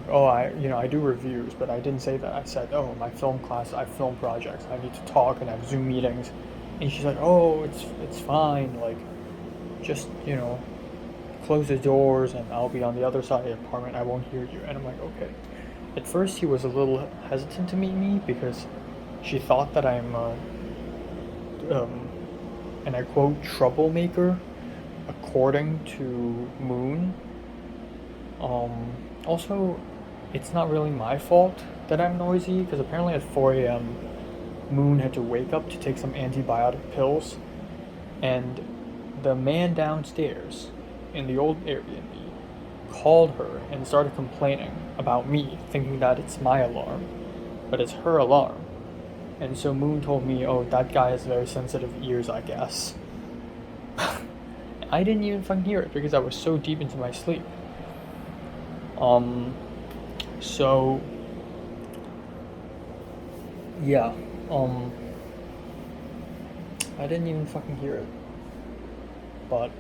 oh, I do reviews, but I didn't say that. I said, oh, my film class, I have film projects. I need to talk and I have Zoom meetings. And she's like, oh, it's fine. Like, just, close the doors and I'll be on the other side of the apartment. I won't hear you. And I'm like, okay. At first, he was a little hesitant to meet me because she thought that I'm and I quote, troublemaker, according to Moon. Also, it's not really my fault that I'm noisy, because apparently at 4 a.m. Moon had to wake up to take some antibiotic pills, and the man downstairs in the old Airbnb called her and started complaining about me, thinking that it's my alarm, but it's her alarm. And so Moon told me, oh, that guy has very sensitive ears, I guess. I didn't even fucking hear it because I was so deep into my sleep. So yeah, I didn't even fucking hear it. But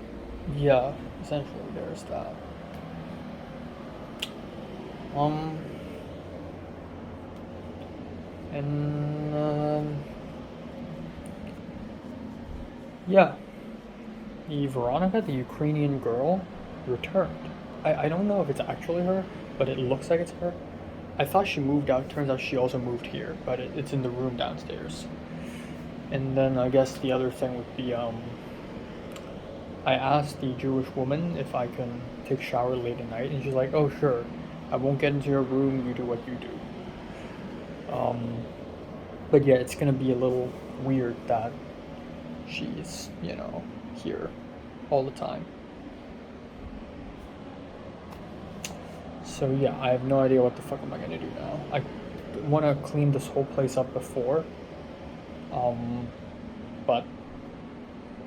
yeah, essentially there's that. Yeah, the Veronica, the Ukrainian girl, returned. I don't know if it's actually her, but it looks like it's her. I thought she moved out. Turns out she also moved here, but it's in the room downstairs. And then I guess the other thing would be, I asked the Jewish woman if I can take a shower late at night, and she's like, oh, sure. I won't get into your room, you do what you do. But yeah, it's gonna be a little weird that she's, here all the time. So yeah, I have no idea what the fuck am I gonna do now. I want to clean this whole place up before, but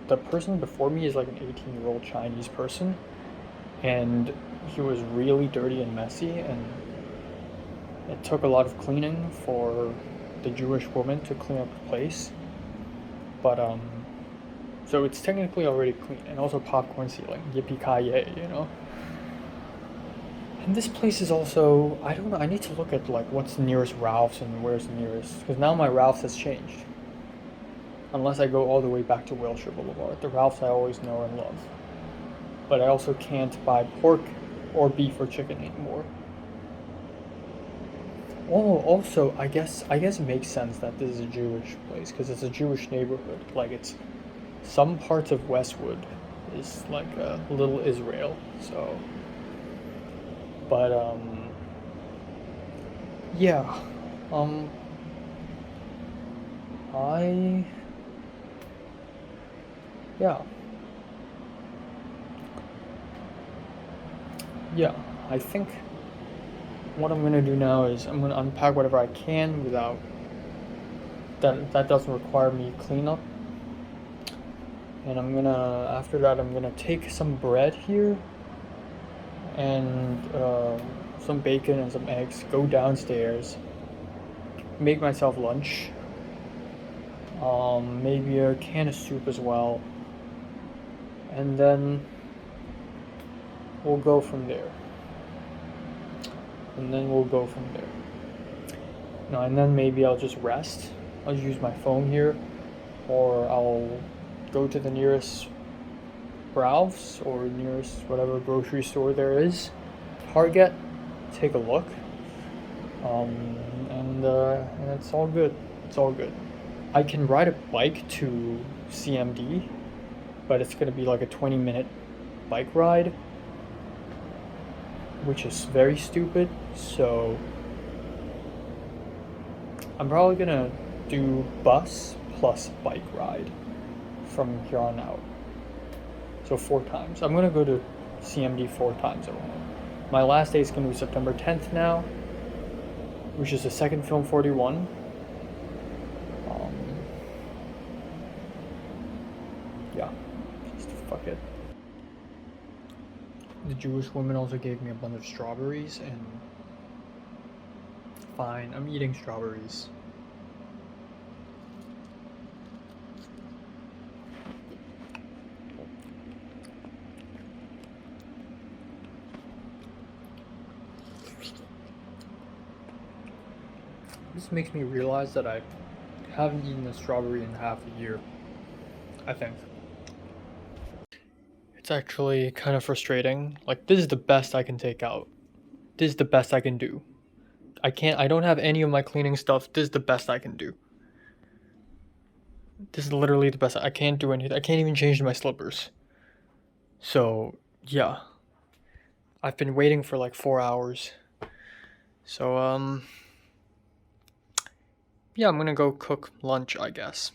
the person before me is like an 18-year-old Chinese person, and he was really dirty and messy, and it took a lot of cleaning for the Jewish woman to clean up the place. But so it's technically already clean, and also popcorn ceiling, yippee-ki-yay, And this place is also, I don't know, I need to look at like what's the nearest Ralph's and where's the nearest, because now my Ralph's has changed. Unless I go all the way back to Wilshire Boulevard, the Ralph's I always know and love. But I also can't buy pork or beef or chicken anymore. Oh, also, I guess it makes sense that this is a Jewish place, because it's a Jewish neighborhood. Like, it's, some parts of Westwood is like a little Israel, so. But, yeah, yeah, I think what I'm gonna do now is I'm gonna unpack whatever I can without that doesn't require me cleanup. And after that I'm gonna take some bread here and some bacon and some eggs, go downstairs, make myself lunch, maybe a can of soup as well, and then we'll go from there. And then maybe I'll just rest. I'll use my phone here, or I'll go to the nearest Ralph's or nearest whatever grocery store there is, Target, take a look. And it's all good. It's all good. I can ride a bike to CMD, but it's gonna be like a 20-minute bike ride, which is very stupid. So I'm probably gonna do bus plus bike ride from here on out. So 4 times. I'm gonna go to CMD 4 times around. My last day is gonna be September 10th now, which is the second film 41. Yeah, just fuck it. The Jewish woman also gave me a bunch of strawberries, and fine, I'm eating strawberries. This makes me realize that I haven't eaten a strawberry in half a year, I think. It's actually kind of frustrating. Like, this is the best I can take out. This is the best I can do. I don't have any of my cleaning stuff. This is the best I can do. This is literally the best. I can't do anything. I can't even change my slippers. So, yeah. I've been waiting for like 4 hours. So, yeah, I'm gonna go cook lunch, I guess.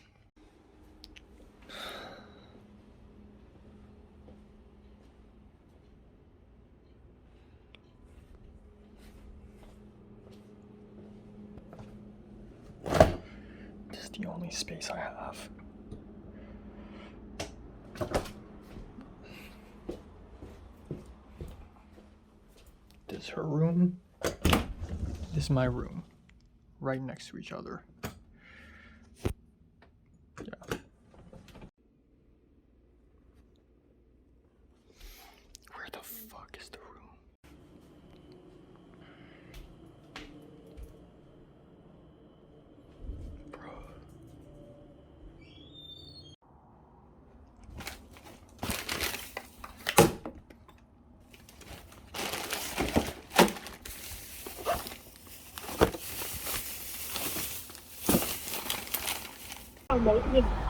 This is the only space I have. This is her room. This is my room. Right next to each other. Yeah. Where the fuck is the room? Bro.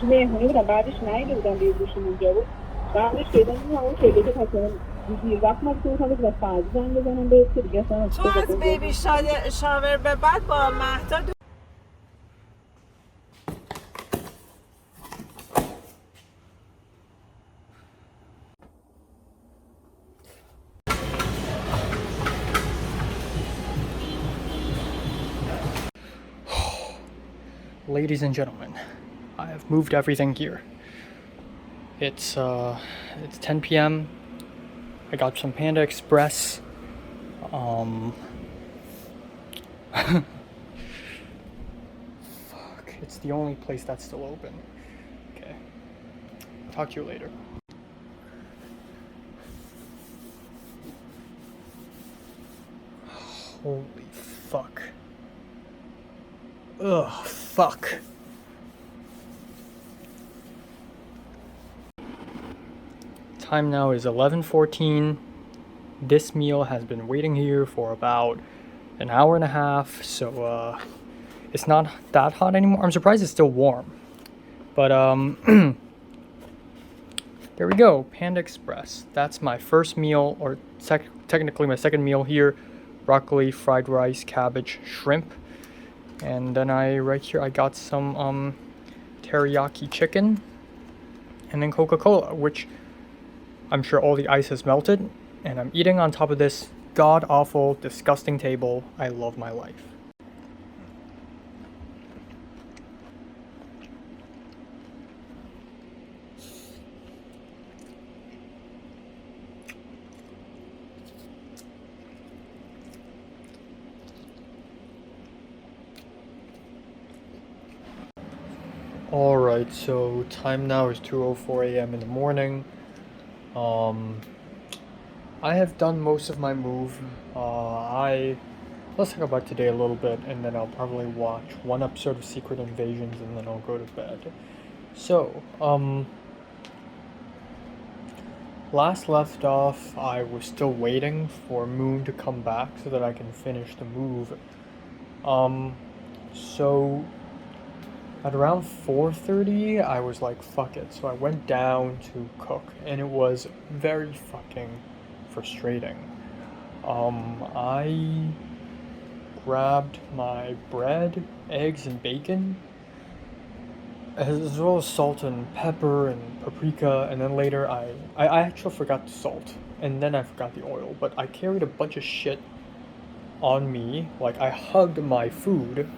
تو مهمونی بودم بعدش نیده بودم به گوشیم اونجا بود بعدش پیدا میدونم اون خیلی که پس دیر وقت ما بسید کنم که فرضی زنگ بزنم به که دیگه اصلا تو از بیبی شاور به بعد با مهدا Ladies and gentlemen, I have moved everything here. It's 10 p.m. I got some Panda Express. Fuck, it's the only place that's still open. Okay. Talk to you later. Holy fuck. Ugh, fuck. Time now is 11:14. This meal has been waiting here for about an hour and a half, so it's not that hot anymore. I'm surprised it's still warm. But there we go, Panda Express. That's my first meal, or technically my second meal here. Broccoli, fried rice, cabbage, shrimp. And then right here I got some teriyaki chicken and then Coca-Cola, which I'm sure all the ice has melted, and I'm eating on top of this god-awful, disgusting table. I love my life. Alright, so time now is 2:04 a.m. in the morning. I have done most of my move. Let's talk about today a little bit, and then I'll probably watch one episode of Secret Invasions, and then I'll go to bed. So, last left off, I was still waiting for Moon to come back so that I can finish the move. So at around 4:30, I was like, fuck it. So I went down to cook, and it was very fucking frustrating. I grabbed my bread, eggs, and bacon, as well as salt and pepper and paprika, and then later I actually forgot the salt, and then I forgot the oil, but I carried a bunch of shit on me, like I hugged my food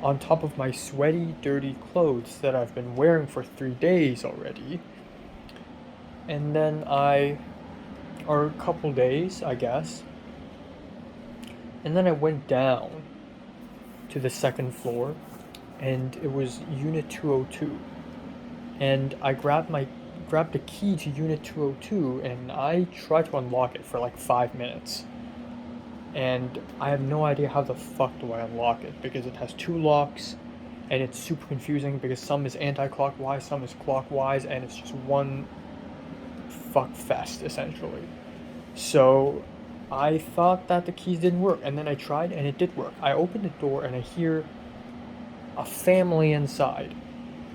on top of my sweaty, dirty clothes that I've been wearing for 3 days already, and then or a couple days, I guess, and then I went down to the second floor, and it was Unit 202, and I grabbed the key to Unit 202, and I tried to unlock it for like 5 minutes, and I have no idea how the fuck do I unlock it, because it has 2 locks, and it's super confusing because some is anti-clockwise, some is clockwise, and it's just one fuck fest essentially. So I thought that the keys didn't work, and then I tried and it did work. I opened the door and I hear a family inside,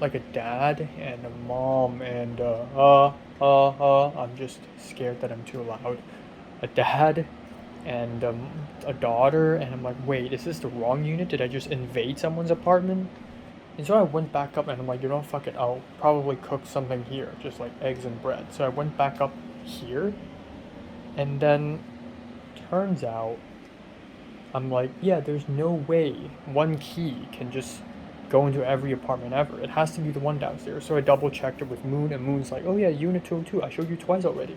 like a dad and a mom and I'm just scared that I'm too loud. A dad and a daughter, and I'm like, wait, is this the wrong unit? Did I just invade someone's apartment? And so I went back up and I'm like, you know, fuck it, I'll probably cook something here, just like eggs and bread. So I went back up here, and then turns out I'm like, yeah, there's no way one key can just go into every apartment ever. It has to be the one downstairs. So I double checked it with Moon, and Moon's like, oh yeah, Unit 202, I showed you twice already.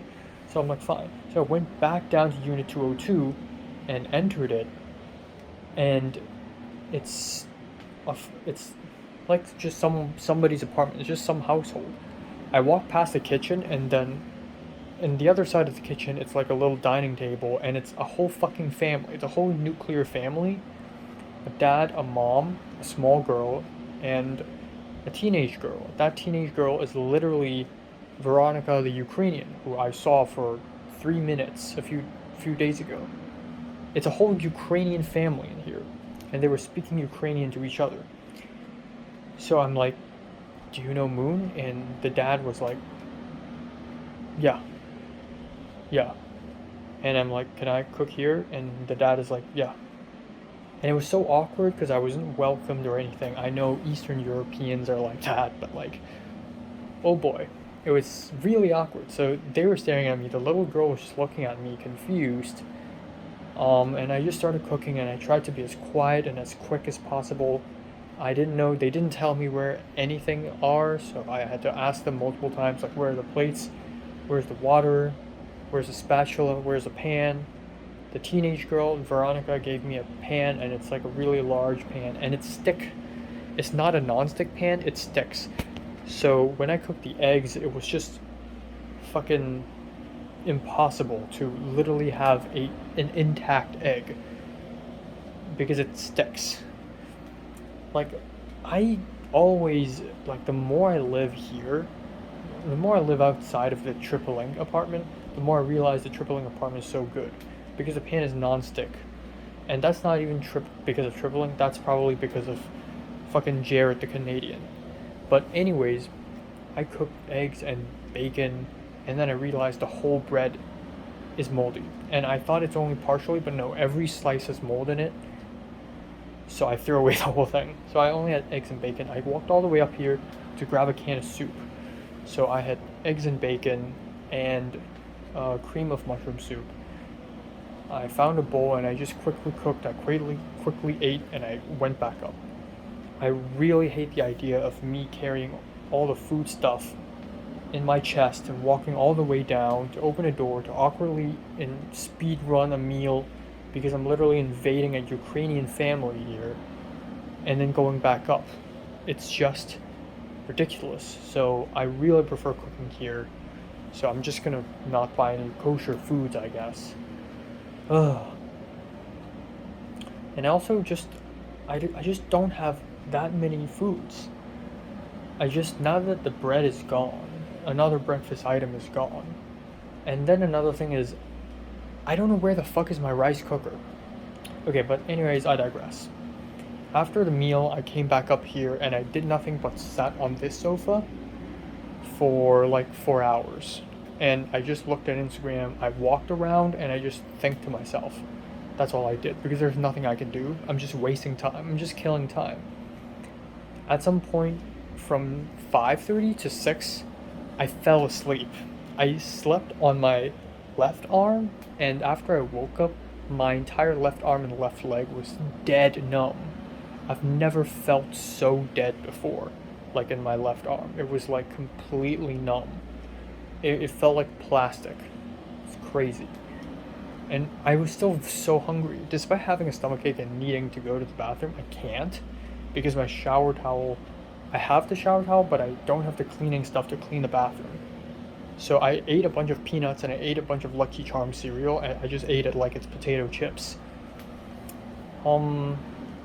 So I'm like, fine. So I went back down to Unit 202 and entered it, and it's like just somebody's apartment. It's just some household. I walked past the kitchen, and then in the other side of the kitchen, it's like a little dining table, and it's a whole fucking family. It's a whole nuclear family. A dad, a mom, a small girl, and a teenage girl. That teenage girl is literally Veronica the Ukrainian, who I saw for 3 minutes a few days ago. It's a whole Ukrainian family in here, and they were speaking Ukrainian to each other. So I'm like, do you know Moon? And the dad was like, yeah. And I'm like, can I cook here? And the dad is like, yeah. And it was so awkward because I wasn't welcomed or anything. I know Eastern Europeans are like that, but like, oh boy. It was really awkward. So they were staring at me. The little girl was just looking at me confused. And I just started cooking, and I tried to be as quiet and as quick as possible. They didn't tell me where anything are, so I had to ask them multiple times, like, where are the plates? Where's the water? Where's the spatula? Where's the pan? The teenage girl, Veronica, gave me a pan, and it's like a really large pan, and it's stick. It's not a non-stick pan, it sticks. So when I cooked the eggs, it was just fucking impossible to literally have an intact egg, because it sticks. Like, I always, like, the more I live here, the more I live outside of the Tripling apartment, the more I realize the Tripling apartment is so good, because the pan is non-stick. And that's not even because of Tripling, that's probably because of fucking Jared the Canadian. But anyways, I cooked eggs and bacon, and then I realized the whole bread is moldy. And I thought it's only partially, but no, every slice has mold in it. So I threw away the whole thing. So I only had eggs and bacon. I walked all the way up here to grab a can of soup. So I had eggs and bacon and cream of mushroom soup. I found a bowl and I just quickly cooked. I quickly ate, and I went back up. I really hate the idea of me carrying all the food stuff in my chest and walking all the way down to open a door to awkwardly speed run a meal, because I'm literally invading a Ukrainian family here, and then going back up. It's just ridiculous. So I really prefer cooking here. So I'm just gonna not buy any kosher foods, I guess. Ugh. And also I just don't have that many foods. Now that the bread is gone, another breakfast item is gone, And then another thing is, I don't know where the fuck is my rice cooker. Okay, but anyways, I digress. After the meal, I came back up here and I did nothing but sat on this sofa for like 4 hours. And I just looked at Instagram, I walked around, and I just think to myself. That's all I did, because there's nothing I can do. I'm just wasting time. I'm just killing time. At some point, from 5:30 to 6, I fell asleep. I slept on my left arm, and after I woke up, my entire left arm and left leg was dead numb. I've never felt so dead before, like in my left arm. It was like completely numb. It felt like plastic. It's crazy. And I was still so hungry. Despite having a stomachache and needing to go to the bathroom, I can't because my shower towel, I have the shower towel, but I don't have the cleaning stuff to clean the bathroom. So I ate a bunch of peanuts and I ate a bunch of Lucky Charms cereal, and I just ate it like it's potato chips. And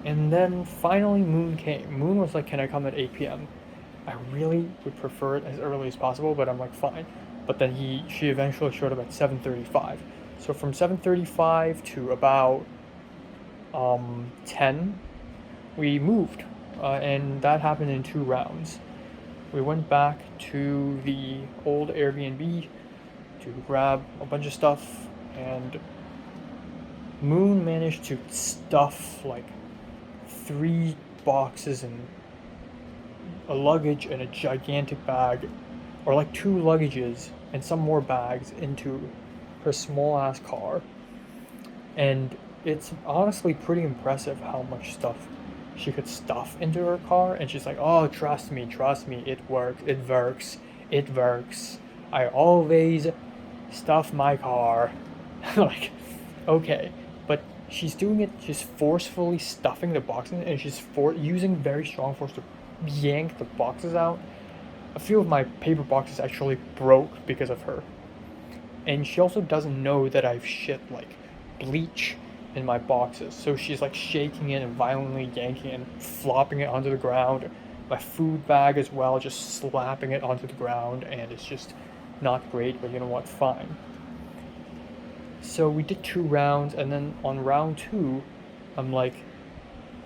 then finally Moon came. Moon was like, can I come at 8 p.m.? I really would prefer it as early as possible, but I'm like, fine. But then she eventually showed up at 7:35. So from 7:35 to about 10, we moved, and that happened in 2 rounds. We went back to the old Airbnb to grab a bunch of stuff, and Moon managed to stuff like 3 boxes and a luggage and a gigantic bag, or like 2 luggages and some more bags into her small ass car. And it's honestly pretty impressive how much stuff she could stuff into her car. And she's like, oh, trust me, it works. I always stuff my car. Like, okay, but she's doing it just forcefully stuffing the boxes, and she's using very strong force to yank the boxes out. A few of my paper boxes actually broke because of her. And she also doesn't know that I've shit like bleach in my boxes, so she's like shaking it and violently yanking it and flopping it onto the ground. My food bag as well, just slapping it onto the ground, and it's just not great, but you know what, fine. So we did 2 rounds, and then on round 2, I'm like,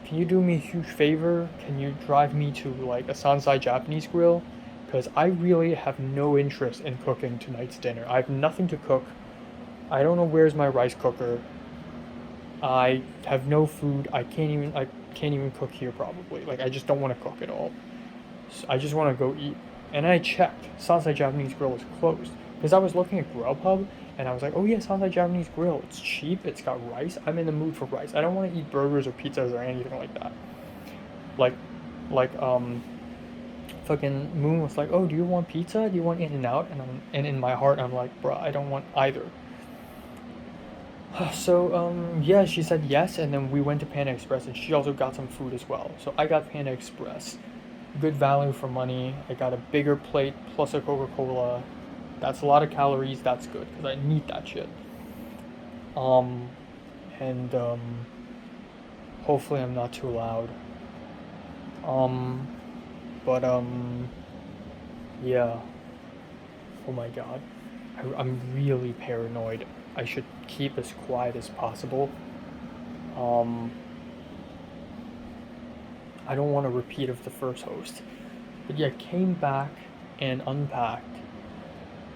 can you do me a huge favor? Can you drive me to like a Sansai Japanese grill? Because I really have no interest in cooking tonight's dinner. I have nothing to cook. I don't know where's my rice cooker. I have no food. I can't even cook here probably. Like, I just don't want to cook at all. So I just want to go eat. And I checked. Sansai Japanese grill was closed. Because I was looking at Grubhub, and I was like, oh yeah, Sansai Japanese grill. It's cheap. It's got rice. I'm in the mood for rice. I don't want to eat burgers or pizzas or anything like that. Fucking Moon was like, oh, do you want pizza? Do you want In-N-Out? And in my heart, I'm like, bruh, I don't want either. So, yeah, she said yes, and then we went to Panda Express, and she also got some food as well. So I got Panda Express. Good value for money. I got a bigger plate plus a Coca-Cola. That's a lot of calories. That's good, because I need that shit. Hopefully I'm not too loud. Yeah. Oh my god. I'm really paranoid. I should keep as quiet as possible. I don't want a repeat of the first host. But yeah, came back and unpacked.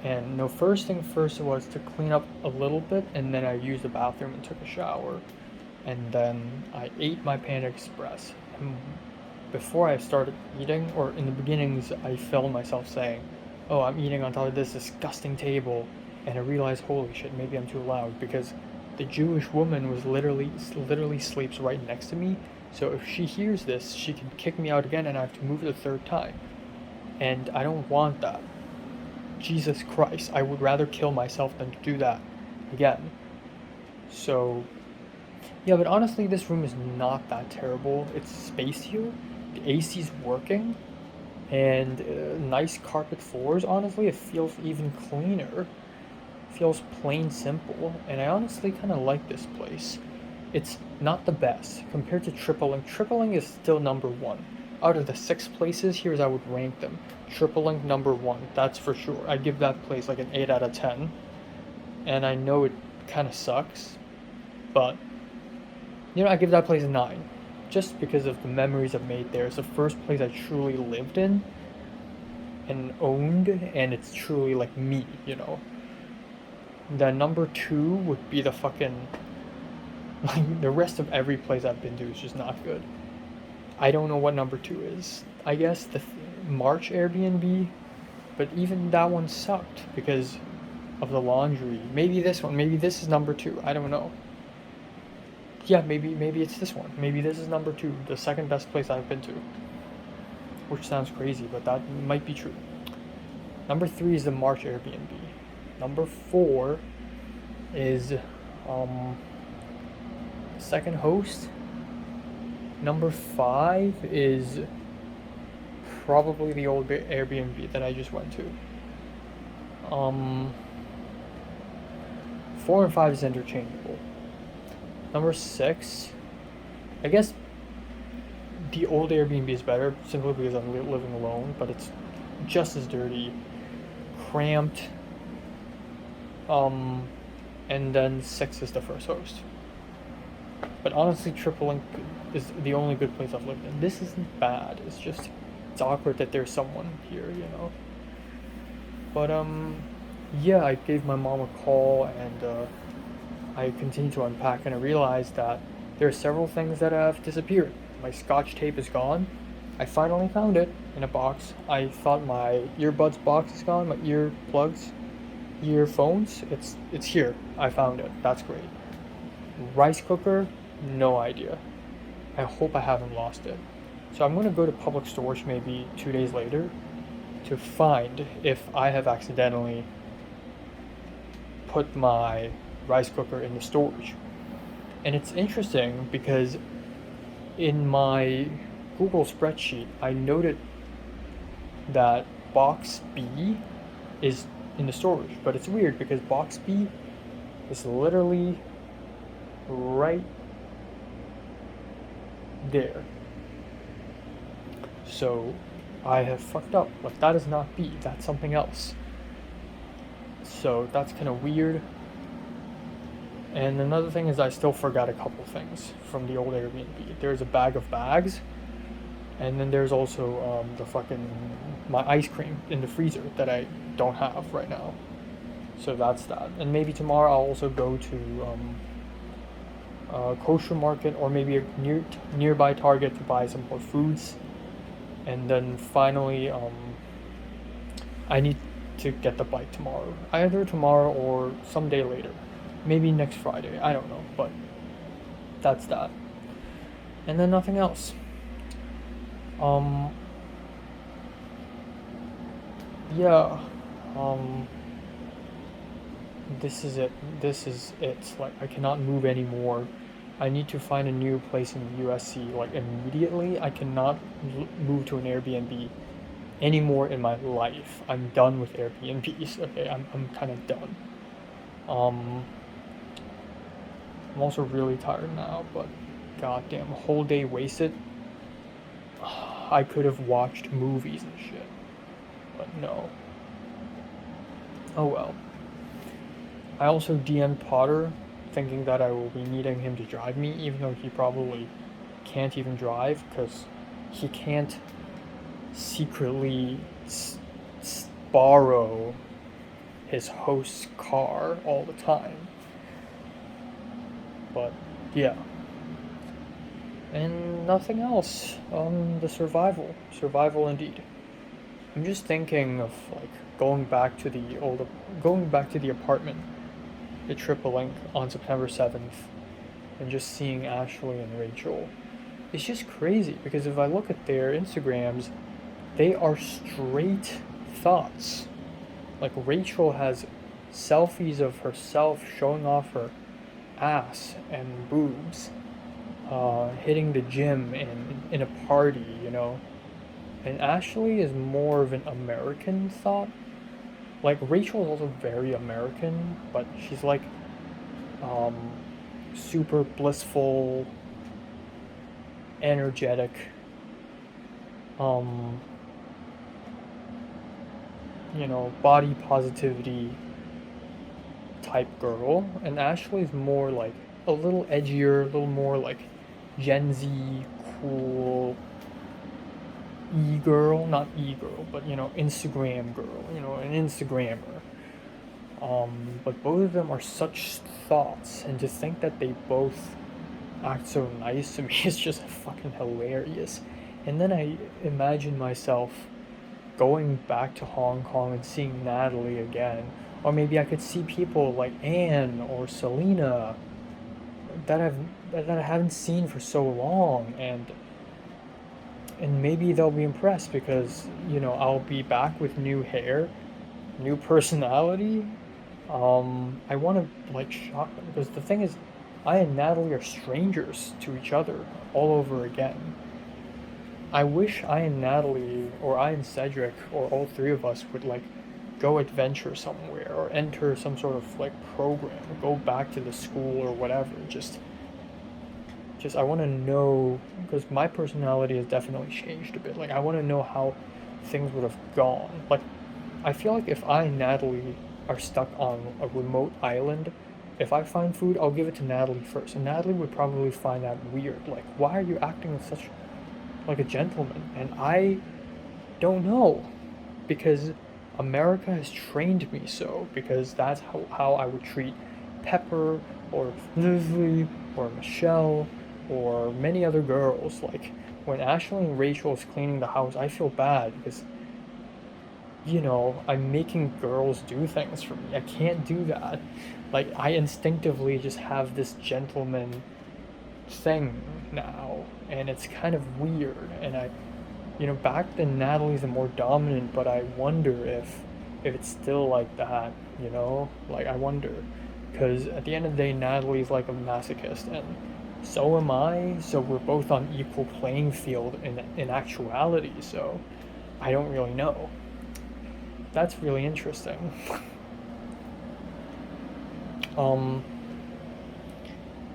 And no, first thing first was to clean up a little bit, and then I used the bathroom and took a shower. And then I ate my Panda Express. And before I started eating, or in the beginnings, I filmed myself saying, oh, I'm eating on top of this disgusting table. And I realized, holy shit, maybe I'm too loud, because the Jewish woman was literally sleeps right next to me. So if she hears this, she can kick me out again, and I have to move the 3rd time. And I don't want that. Jesus Christ, I would rather kill myself than to do that again. So, yeah, but honestly, this room is not that terrible. It's spacier, the AC's working, and nice carpet floors. Honestly, it feels even cleaner. It feels plain simple, and I honestly kind of like this place. It's not the best compared to Tripling. Tripling is still number 1. Out of the 6 places, here's how I would rank them. Tripling number 1, that's for sure. I give that place like an 8 out of 10. and I know it kind of sucks, but you know, I give that place a 9, just because of the memories I've made there. It's the first place I truly lived in and owned, and it's truly like me, you know. The number 2 would be the fucking, like, the rest of every place I've been to is just not good. I don't know what number 2 is. I guess the March Airbnb, but even that one sucked because of the laundry. Maybe this one, maybe this is number 2, I don't know. Yeah, maybe it's this one. Maybe this is number 2, the second best place I've been to. Which sounds crazy, but that might be true. Number 3 is the March Airbnb. Number 4 is Second Host. Number 5 is probably the old Airbnb that I just went to. 4 and 5 is interchangeable. Number 6, I guess the old Airbnb is better simply because I'm living alone, but it's just as dirty, cramped. And then 6 is the First Host. But honestly, Triple Link is the only good place I've lived in. This isn't bad. It's just, it's awkward that there's someone here, you know. But yeah, I gave my mom a call, and I continued to unpack, and I realized that there are several things that have disappeared. My Scotch tape is gone. I finally found it in a box. I thought my earbuds box is gone, my earplugs, earphones. It's here. I found it. That's great. Rice cooker, no idea. I hope I haven't lost it. So I'm gonna go to public storage maybe 2 days later to find if I have accidentally put my rice cooker in the storage. And it's interesting because in my Google spreadsheet, I noted that box B is in the storage, but it's weird because box B is literally right there. So I have fucked up. Like, that is not B, that's something else. So that's kind of weird. And another thing is I still forgot a couple things from the old Airbnb. There's a bag of bags, and then there's also my ice cream in the freezer that I don't have right now. So that's that. And maybe tomorrow I'll also go to a kosher market or maybe a nearby Target to buy some more foods. And then finally, I need to get the bike tomorrow. Either tomorrow or someday later. Maybe next Friday, I don't know, but that's that. And then nothing else. Yeah, this is it. Like, I cannot move anymore. I need to find a new place in USC, like, immediately. I cannot move to an Airbnb anymore in my life. I'm done with Airbnbs, okay? I'm kind of done. I'm also really tired now, but goddamn, a whole day wasted. I could have watched movies and shit, but no. Oh well. I also DM'd Potter, thinking that I will be needing him to drive me, even though he probably can't even drive, because he can't secretly borrow his host's car all the time. But yeah, and nothing else. The survival indeed. I'm just thinking of like going back to the apartment, the Triple Link on September 7th, and just seeing Ashley and Rachel. It's just crazy because if I look at their Instagrams, they are straight thoughts. Like, Rachel has selfies of herself showing off her ass and boobs, hitting the gym in a party, you know. And Ashley is more of an American thought. Like, Rachel is also very American, but she's like super blissful, energetic, you know, body positivity, type girl, and Ashley's more like a little edgier, a little more like Gen Z, cool, e-girl, not e-girl, but you know, Instagram girl, you know, an Instagrammer. But both of them are such thoughts, and to think that they both act so nice to me is just fucking hilarious. And then I imagine myself going back to Hong Kong and seeing Natalie again, or maybe I could see people like Anne or Selena that I haven't seen for so long, and maybe they'll be impressed because, you know, I'll be back with new hair, new personality. I want to like shock them, because the thing is, I and Natalie are strangers to each other all over again. I wish I and Natalie, or I and Cedric, or all three of us would like go adventure somewhere, or enter some sort of like program, or go back to the school or whatever. Just I want to know, because my personality has definitely changed a bit. Like, I want to know how things would have gone. Like, I feel like if I and Natalie are stuck on a remote island, if I find food, I'll give it to Natalie first, and Natalie would probably find that weird. Like, why are you acting such like a gentleman? And I don't know, because America has trained me so, because that's how I would treat Pepper or Leslie or Michelle or many other girls. Like, when Ashley and Rachel is cleaning the house, I feel bad because, you know, I'm making girls do things for me. I can't do that. Like, I instinctively just have this gentleman thing now, and it's kind of weird. And you know, back then Natalie's the more dominant, but I wonder if it's still like that, you know? Like, I wonder, because at the end of the day, Natalie's like a masochist, and so am I, so we're both on equal playing field in actuality, so I don't really know. That's really interesting.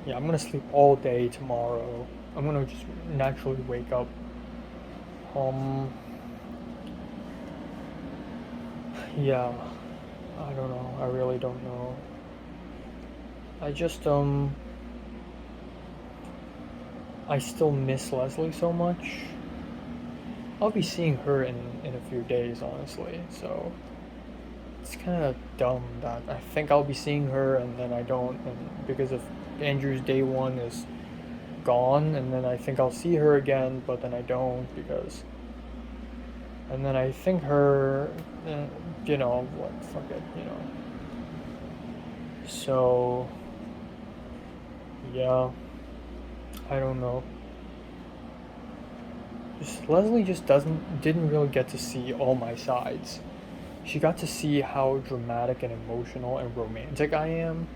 Yeah, I'm gonna sleep all day tomorrow. I'm gonna just naturally wake up. Yeah, I don't know. I really don't know. I just, I still miss Leslie so much. I'll be seeing her in a few days, honestly, so it's kind of dumb that I think I'll be seeing her and then I don't, and because of Andrew's day one is gone, and then I think I'll see her again, but then I don't, because, and then I think her, you know, what, fuck it, you know. So, yeah, I don't know. Leslie just didn't really get to see all my sides. She got to see how dramatic and emotional and romantic I am,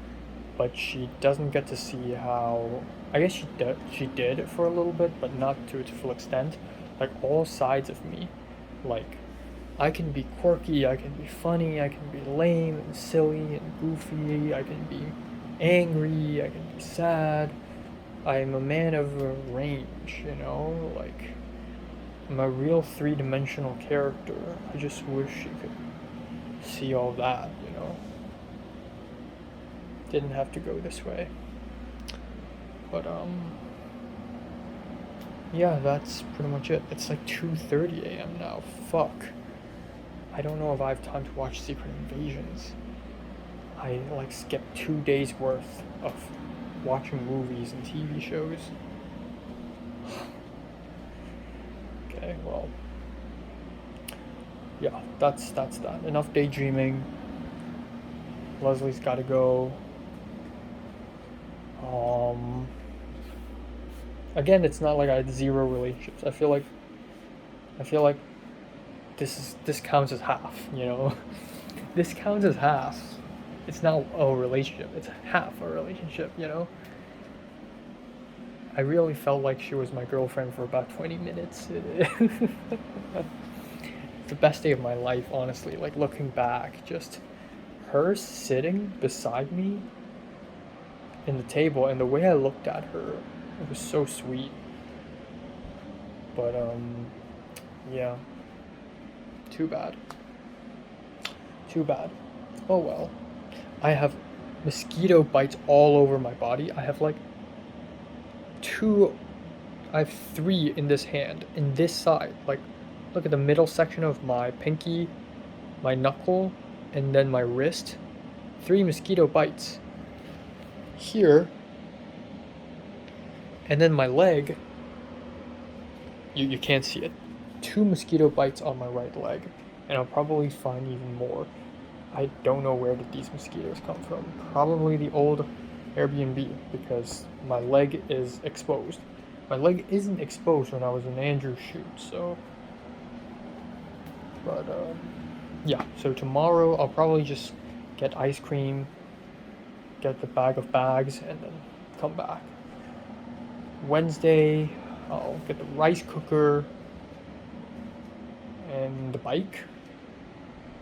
but she doesn't get to see how, I guess she did for a little bit, but not to its full extent. Like, all sides of me. Like, I can be quirky, I can be funny, I can be lame and silly and goofy, I can be angry, I can be sad. I'm a man of a range, you know, like, I'm a real three-dimensional character. I just wish you could see all that, you know. Didn't have to go this way. But, yeah, that's pretty much it. It's like 2:30 a.m. now. Fuck. I don't know if I have time to watch Secret Invasions. I, like, skipped 2 days worth of watching movies and TV shows. Okay, well, yeah, that's that. Enough daydreaming. Leslie's gotta go. Again, it's not like I had zero relationships. I feel like this counts as half, you know. This counts as half. It's not a relationship, it's half a relationship, you know. I really felt like she was my girlfriend for about 20 minutes. It's the best day of my life, honestly. Like, looking back, just her sitting beside me in the table, and the way I looked at her, it was so sweet. But, yeah. Too bad. Oh well. I have mosquito bites all over my body. I have like I have 3 in this hand, in this side. Like, look at the middle section of my pinky, my knuckle, and then my wrist. 3 mosquito bites. Here, and then my leg, you can't see it. 2 mosquito bites on my right leg, and I'll probably find even more. I don't know where did these mosquitoes come from. Probably the old Airbnb, because my leg is exposed. My leg isn't exposed when I was in Andrew's shoot, so. But, yeah, so tomorrow I'll probably just get ice cream, get the bag of bags, and then come back. Wednesday, I'll get the rice cooker and the bike,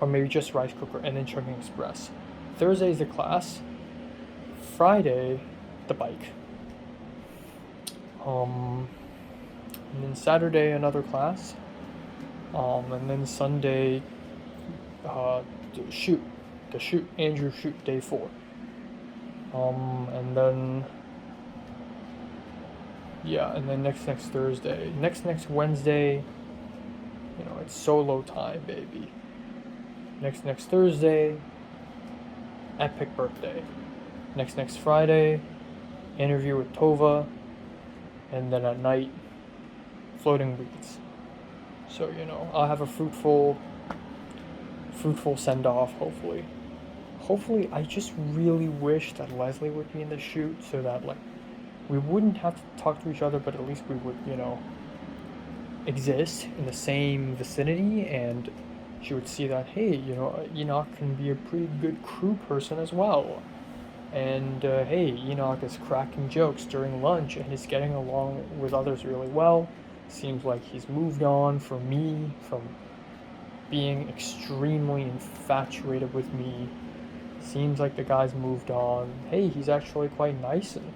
or maybe just rice cooker and then Chungking Express. Thursday is the class. Friday, the bike. And then Saturday another class. And then Sunday, the shoot, Andrew shoot, day 4. And then. Yeah, and then next Thursday. Next Wednesday, you know, it's solo time, baby. Next Thursday, epic birthday. Next Friday, interview with Tova. And then at night, floating weeds. So, you know, I'll have a fruitful send-off, hopefully. Hopefully, I just really wish that Leslie would be in the shoot so that, like, we wouldn't have to talk to each other, but at least we would, you know, exist in the same vicinity, and she would see that, hey, you know, Enoch can be a pretty good crew person as well. And, hey, Enoch is cracking jokes during lunch and is getting along with others really well. Seems like he's moved on from me, from being extremely infatuated with me. Seems like the guy's moved on. Hey, he's actually quite nice and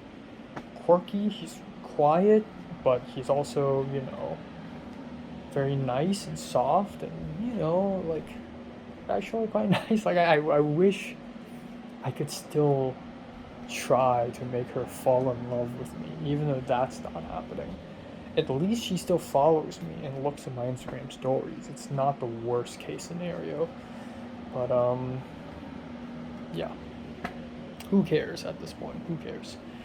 quirky. He's quiet, but he's also, you know, very nice and soft, and, you know, like, actually quite nice. Like, I wish I could still try to make her fall in love with me, even though that's not happening. At least she still follows me and looks at my Instagram stories. It's not the worst case scenario. But, yeah. Who cares at this point? Who cares?